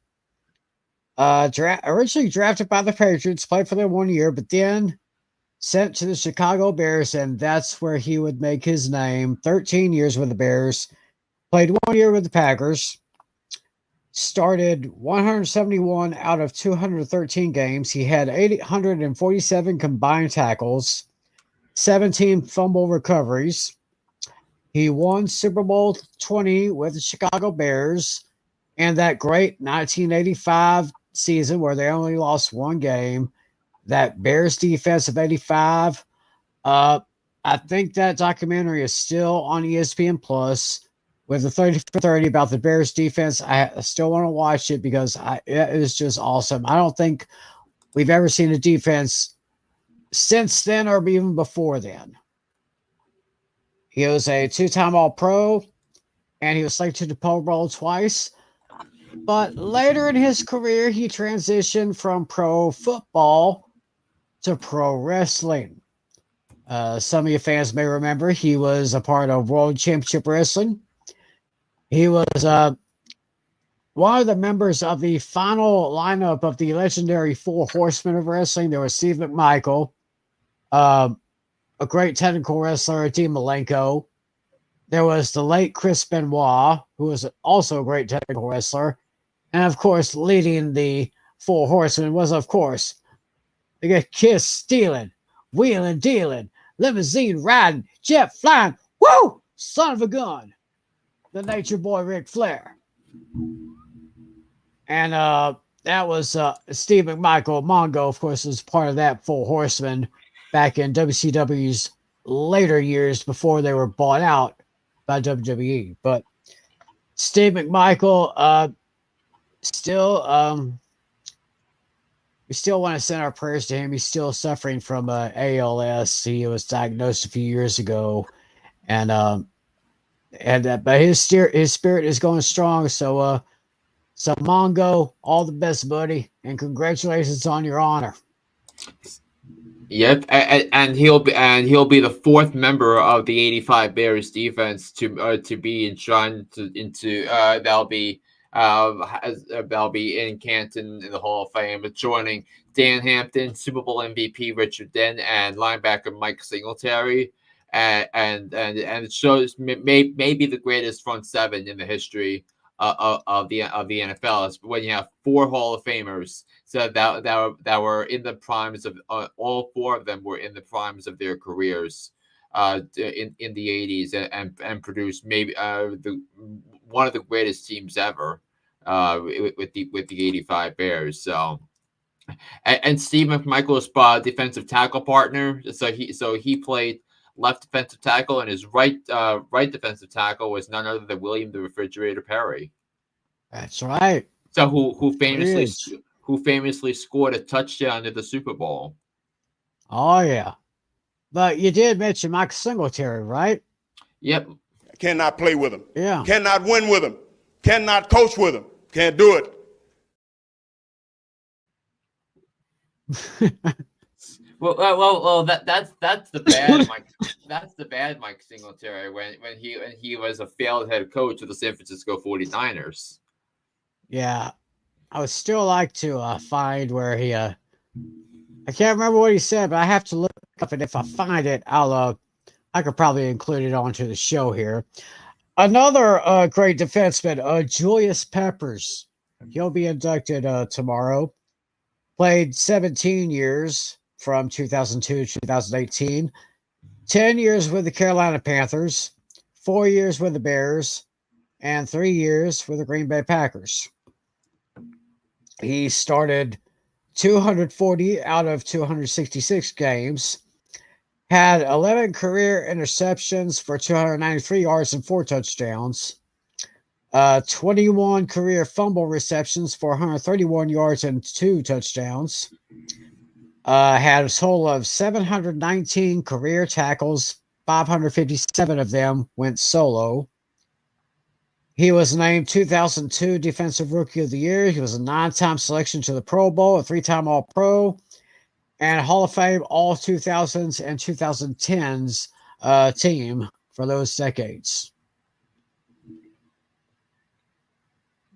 Originally drafted by the Patriots, played for them 1 year, but then sent to the Chicago Bears, and that's where he would make his name. 13 years with the Bears. Played 1 year with the Packers. Started 171 out of 213 games. He had 847 combined tackles, 17 fumble recoveries. He won Super Bowl 20 with the Chicago Bears and that great 1985 season where they only lost 1 game. That Bears defense of 85. I think that documentary is still on ESPN Plus with the 30 for 30 about the Bears defense. I still want to watch it because it is just awesome. I don't think we've ever seen a defense since then or even before then. He was a 2-time All-Pro, and he was selected to the Pro Bowl twice. But later in his career, he transitioned from pro football to pro wrestling. Some of you fans may remember he was a part of World Championship Wrestling. He was one of the members of the final lineup of the legendary 4 Horsemen of Wrestling. There was Steve McMichael, a great technical wrestler, Dean Malenko. There was the late Chris Benoit, who was also a great technical wrestler. And, of course, leading the 4 Horsemen was, of course, They got kiss stealing, wheeling dealing, limousine riding, jet flying. Woo! Son of a gun. The Nature Boy Ric Flair. And that was Steve McMichael. Mongo, of course, was part of that Four Horsemen back in WCW's later years before they were bought out by WWE. But Steve McMichael, still, we still want to send our prayers to him. He's still suffering from ALS. He was diagnosed a few years ago, but his spirit is going strong. So Mongo, all the best, buddy, and congratulations on your honor. Yep, and he'll be the fourth member of the '85 Bears defense to be enshrined into that'll be in Canton in the Hall of Fame, joining Dan Hampton, Super Bowl MVP Richard Dent, and linebacker Mike Singletary, and it shows maybe the greatest front seven in the history of the NFL. It's when you have four Hall of Famers, so that were in the primes of all four of them were in the primes of their careers in the 80s and produced maybe one of the greatest teams ever with the '85 Bears. So and Steve McMichael's defensive tackle partner, so he played left defensive tackle, and his right defensive tackle was none other than William the Refrigerator Perry. That's right. So who famously scored a touchdown in the Super Bowl. Oh yeah, but you did mention Mike Singletary, right? Yep. Cannot play with him. Yeah. Cannot win with him. Cannot coach with him. Can't do it. Well, that's the bad Mike. That's the bad Mike Singletary when he was a failed head coach of the San Francisco 49ers. Yeah, I would still like to find where he. I can't remember what he said, but I have to look up, and if I find it, I could probably include it onto the show here. Another great defenseman, Julius Peppers. He'll be inducted tomorrow. Played 17 years from 2002 to 2018. 10 years with the Carolina Panthers. 4 years with the Bears. And 3 years with the Green Bay Packers. He started 240 out of 266 games. Had 11 career interceptions for 293 yards and 4 touchdowns. 21 career fumble receptions for 131 yards and 2 touchdowns. Had a total of 719 career tackles. 557 of them went solo. He was named 2002 Defensive Rookie of the Year. He was a 9-time selection to the Pro Bowl, a 3-time All-Pro, and Hall of Fame all 2000s and 2010s team for those decades.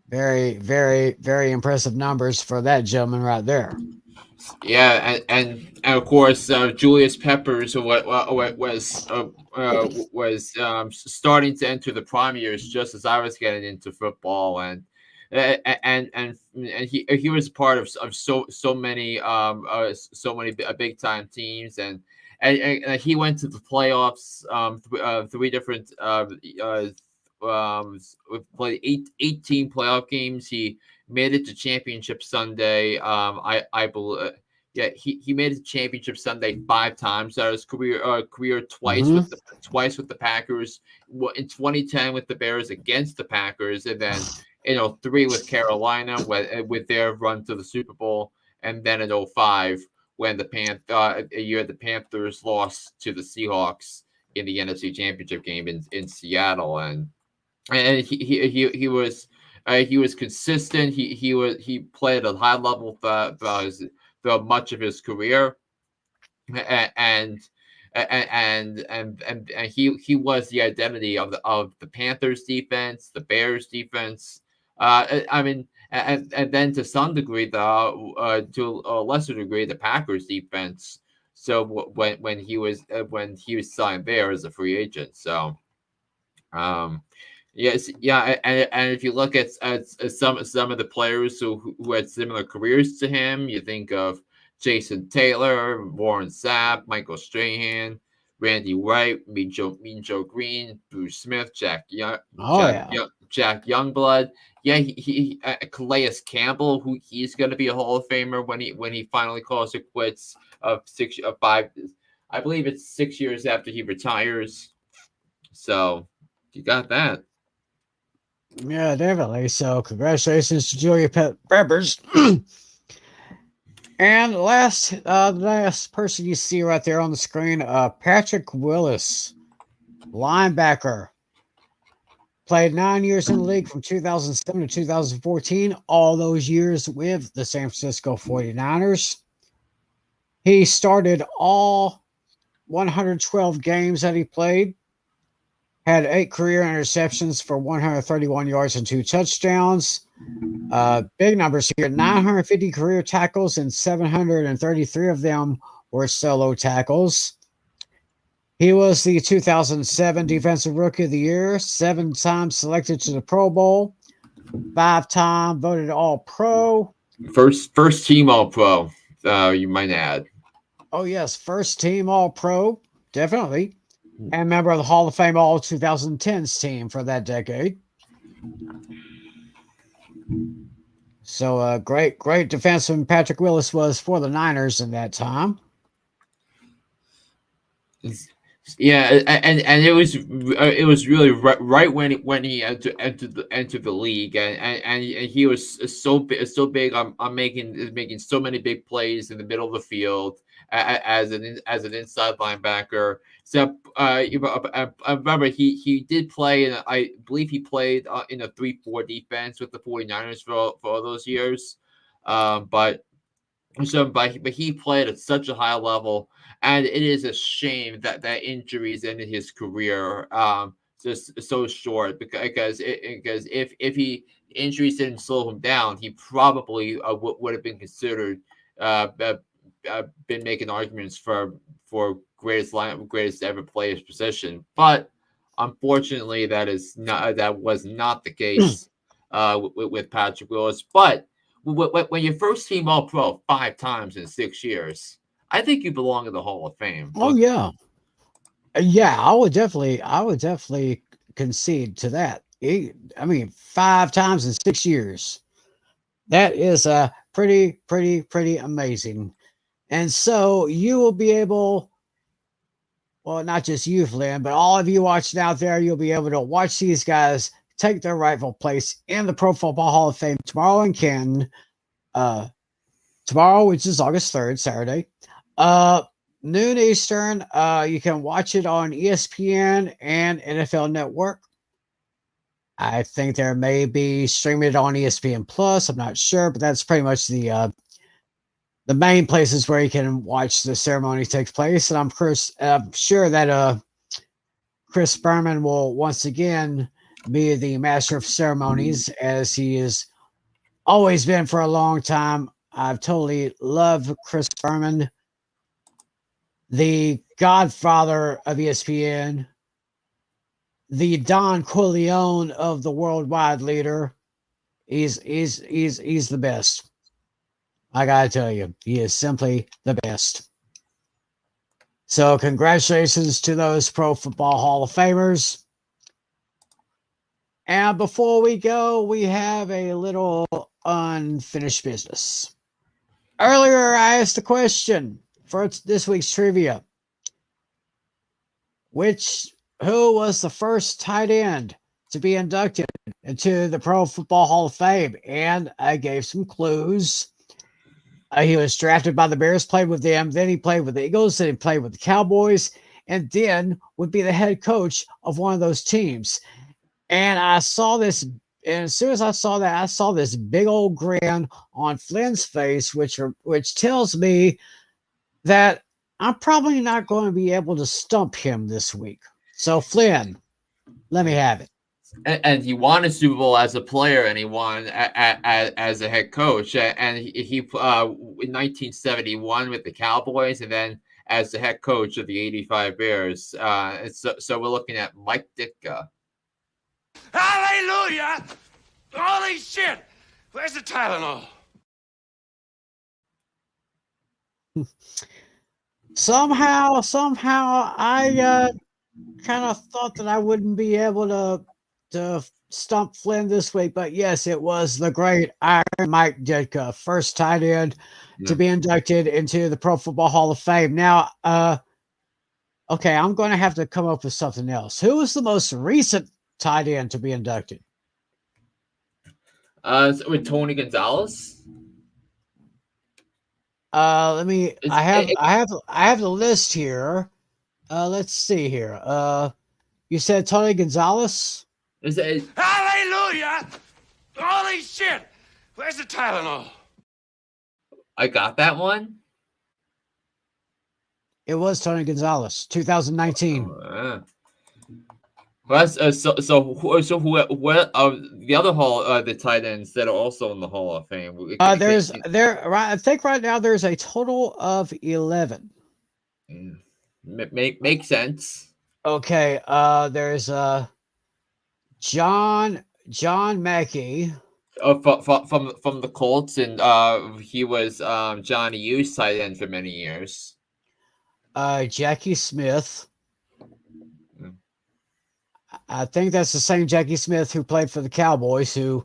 Very, very, very impressive numbers for that gentleman right there. Yeah, and of course Julius Peppers was starting to enter the prime years just as I was getting into football, and he was part of so many big time teams, and he went to the playoffs 3 different played 18 playoff games. He made it to Championship Sunday. I believe. Yeah, he made it to Championship Sunday 5 times. That was career twice with the Packers. In 2010 with the Bears against the Packers, and then 3 with Carolina with their run to the Super Bowl, and then in 2005 when the year the Panthers lost to the Seahawks in the NFC Championship game in Seattle, and he was consistent. He played at a high level throughout much of his career, and he was the identity of the Panthers defense, the Bears defense. And then to some degree, to a lesser degree, the Packers defense. So when he was signed there as a free agent, so. Yes, yeah, and if you look at some of the players who had similar careers to him, you think of Jason Taylor, Warren Sapp, Michael Strahan, Randy White, Mean Joe Green, Bruce Smith, Jack Youngblood. Yeah, Calais Campbell, who he's going to be a Hall of Famer when he finally calls it quits of 5. I believe it's 6 years after he retires. So you got that. Yeah, definitely. So congratulations to Julia Peppers. And the last person you see right there on the screen, Patrick Willis, linebacker. Played 9 years in the league from 2007 to 2014, all those years with the San Francisco 49ers. He started all 112 games that he played, had 8 career interceptions for 131 yards and 2 touchdowns. Big numbers here, 950 career tackles, and 733 of them were solo tackles. He was the 2007 Defensive Rookie of the Year, 7 times selected to the Pro Bowl, 5-time voted All-Pro. First team All-Pro, you might add. Oh, yes, first team All-Pro, definitely. And member of the Hall of Fame All-2010s team for that decade. So great defenseman Patrick Willis was for the Niners in that time. Yeah, and it was really right when he entered the league, and he was so big on making so many big plays in the middle of the field as an inside linebacker. So I remember he did play, and I believe he played in a 3-4 defense with the 49ers for all those years, but he played at such a high level. And it is a shame that injuries ended his career just so short, because if injuries didn't slow him down, he probably would have been considered been making arguments for greatest ever player's position. But unfortunately, that was not the case with Patrick Willis. But when you first team All-Pro 5 times in 6 years, I think you belong in the Hall of Fame. Oh yeah, yeah. I would definitely concede to that. 5 times in 6 years. That is pretty amazing. And so you will be able, well, not just you, Flynn, but all of you watching out there, you'll be able to watch these guys take their rightful place in the Pro Football Hall of Fame tomorrow in Canton. Tomorrow, which is August 3rd, Saturday. Noon Eastern. You can watch it on ESPN and NFL Network. I think there may be streaming it on ESPN Plus. I'm not sure, but that's pretty much the main places where you can watch the ceremony take place. And I'm sure that Chris Berman will once again be the master of ceremonies, as he has always been for a long time. I've totally loved Chris Berman, the godfather of ESPN, the Don Corleone of the worldwide leader. He's the best. I gotta tell you, he is simply the best. So congratulations to those Pro Football Hall of Famers. And before we go, we have a little unfinished business. Earlier, I asked the question for this week's trivia. Who was the first tight end to be inducted into the Pro Football Hall of Fame? And I gave some clues. He was drafted by the Bears, played with them, then he played with the Eagles, then he played with the Cowboys, and then would be the head coach of one of those teams. And I saw this, and as soon as I saw that, I saw this big old grin on Flynn's face, which tells me that I'm probably not going to be able to stump him this week. So Flynn, let me have it. And he won a Super Bowl as a player, and he won as a head coach. And he in 1971 with the Cowboys, and then as the head coach of the '85 Bears. So we're looking at Mike Ditka. Hallelujah! Holy shit! Where's the Tylenol? Somehow, I kind of thought that I wouldn't be able to stump Flynn this week, but yes, it was the great Iron Mike Ditka, first tight end to be inducted into the Pro Football Hall of Fame. Now, okay, I'm going to have to come up with something else. Who was the most recent tight end to be inducted? With Tony Gonzalez. Let me. I have the list here. Let's see here. You said Tony Gonzalez. Is it? Hallelujah! Holy shit! Where's the Tylenol? I got that one. It was Tony Gonzalez, 2019. Well, the other hall, the tight ends that are also in the Hall of Fame. I think right now there's a total of 11. Make sense. Okay, there's John Mackey. From the Colts, and he was Johnny U's tight end for many years. Jackie Smith. I think that's the same Jackie Smith who played for the Cowboys, who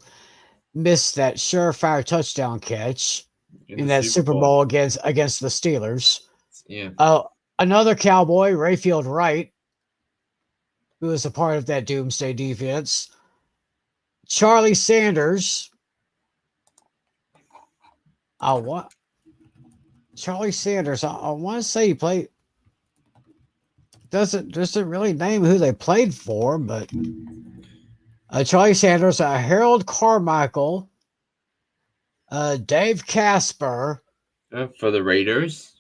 missed that surefire touchdown catch in that Super Bowl against the Steelers. Yeah. Another Cowboy, Rayfield Wright, who was a part of that doomsday defense. Charlie Sanders. Charlie Sanders. I want to say he played. Doesn't really name who they played for, but Charlie Sanders, Harold Carmichael, Dave Casper for the Raiders.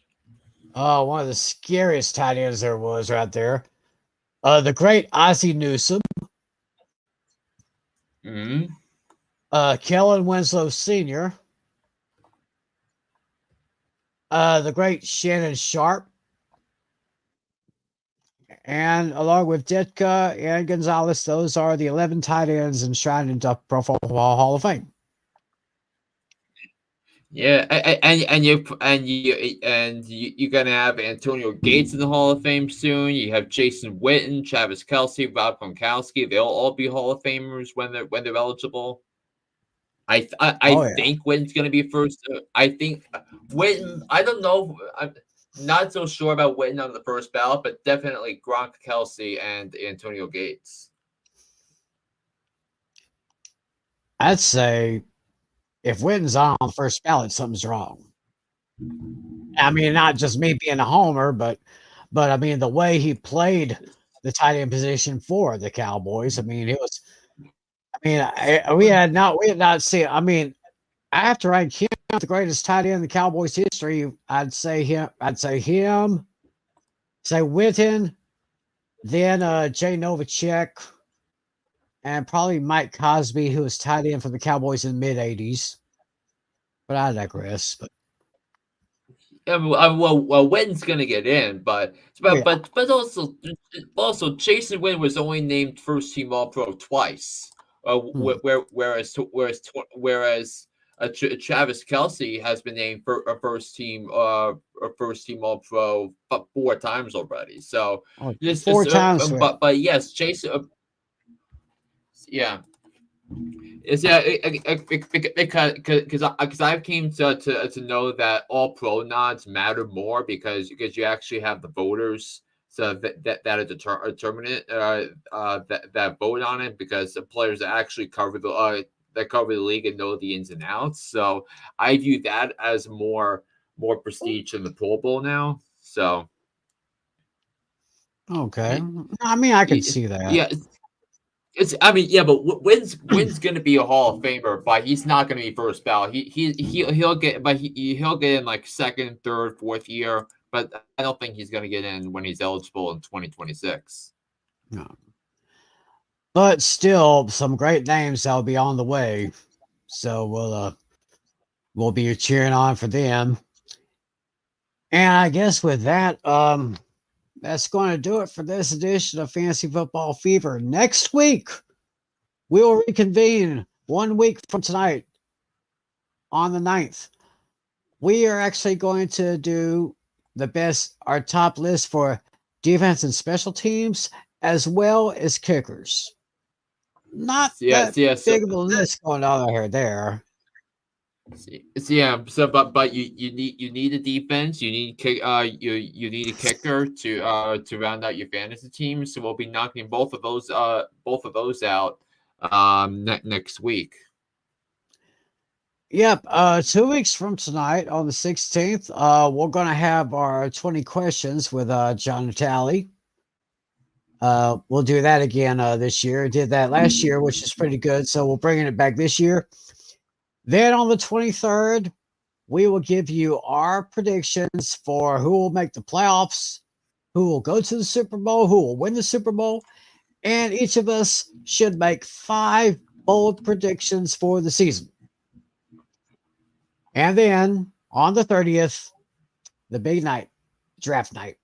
One of the scariest tight ends there was right there. The great Ozzie Newsome. Kellen Winslow Sr. The great Shannon Sharp. And along with Ditka and Gonzalez, those are the 11 tight ends enshrined into Pro Football Hall of Fame. Yeah, and you're gonna have Antonio Gates in the Hall of Fame soon. You have Jason Witten, Travis Kelce, Rob Gronkowski. They'll all be Hall of Famers when they're eligible. I think Witten's gonna be first. I think Witten. I don't know. I'm not so sure about Witten on the first ballot, but definitely Gronk, Kelce, and Antonio Gates. I'd say if Witten's on the first ballot, something's wrong. I mean, not just me being a homer, but I mean the way he played the tight end position for the Cowboys. I mean, it was. I mean, we had not seen. I mean, after I count the greatest tight end in the Cowboys history, I'd say him. Say Witten, then Jay Novacek, and probably Mike Cosby, who was tight end for the Cowboys in the mid '80s. But I digress. But yeah, well, Witten's gonna get in, but also Jason Witten was only named first team All Pro twice. Whereas Travis Kelce has been named for a first team All Pro 4 times already. So four times. But yes, Jason. Yeah. Is because I've came to know that All Pro nods matter more because you actually have the voters. So that are determinant that vote on it because the players that actually cover the league and know the ins and outs. So I view that as more prestige than the Pro Bowl now. So okay, I mean I can see that. Yeah, but Wynn's going to be a Hall of Famer, but he's not going to be first ballot. He'll get in like second, third, fourth year. But I don't think he's going to get in when he's eligible in 2026. No. But still, some great names that'll be on the way. So we'll be cheering on for them. And I guess with that, that's going to do it for this edition of Fantasy Football Fever. Next week, we will reconvene 1 week from tonight on the 9th. we are actually going to do our top list for defense and special teams, as well as kickers. Not that big of a list going on there. But you need a defense. You need you need a kicker to round out your fantasy team. So we'll be knocking both of those out next week. Yep. 2 weeks from tonight, on the 16th, we're gonna have our 20 questions with John Natale. We'll do that again this year. Did that last year, which is pretty good. So we're bringing it back this year. Then on the 23rd, we will give you our predictions for who will make the playoffs, who will go to the Super Bowl, who will win the Super Bowl, and each of us should make 5 bold predictions for the season. And then on the 30th, the big night, draft night.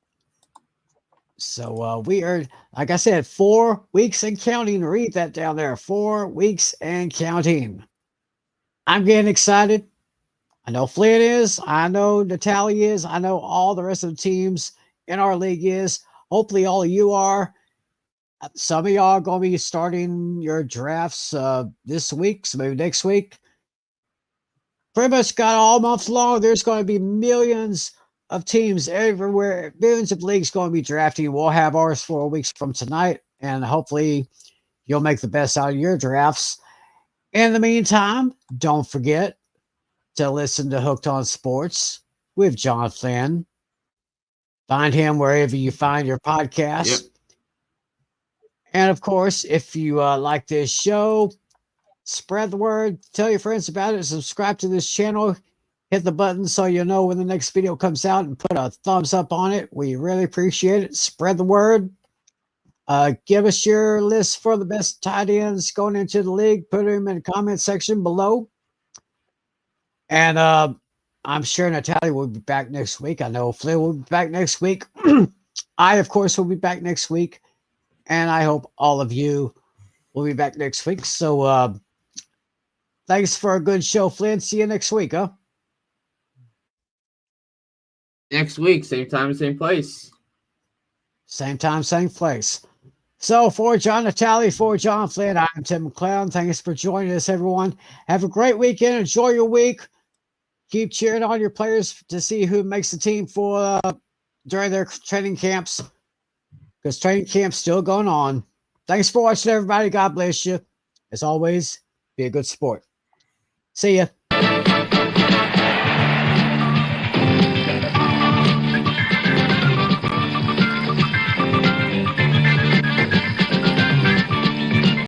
So we are, like I said, 4 weeks and counting. Read that down there. 4 weeks and counting. I'm getting excited. I know Flynn is. I know Natalie is. I know all the rest of the teams in our league is. Hopefully all of you are. Some of y'all are going to be starting your drafts this week, so maybe next week. Pretty much got all months long. There's going to be millions of teams everywhere. Millions of leagues going to be drafting. We'll have ours 4 weeks from tonight, and hopefully you'll make the best out of your drafts. In the meantime, don't forget to listen to Hooked on Sports with John Flynn. Find him wherever you find your podcasts. Yep. And of course, if you like this show, spread the word, tell your friends about it, subscribe to this channel, hit the button so you'll know when the next video comes out, and put a thumbs up on it. We really appreciate it. Spread the word. Give us your list for the best tight ends going into the league. Put them in the comment section below. And I'm sure Natalia will be back next week. I know Flynn will be back next week. I, of course, will be back next week. And I hope all of you will be back next week. So thanks for a good show, Flynn. See you next week, huh? Next week, same time, same place. Same time, same place. So for John Natale, for John Flynn, I'm Tim McClelland. Thanks for joining us, everyone. Have a great weekend. Enjoy your week. Keep cheering on your players to see who makes the team for during their training camps, because training camp's still going on. Thanks for watching, everybody. God bless you. As always, be a good sport. See ya.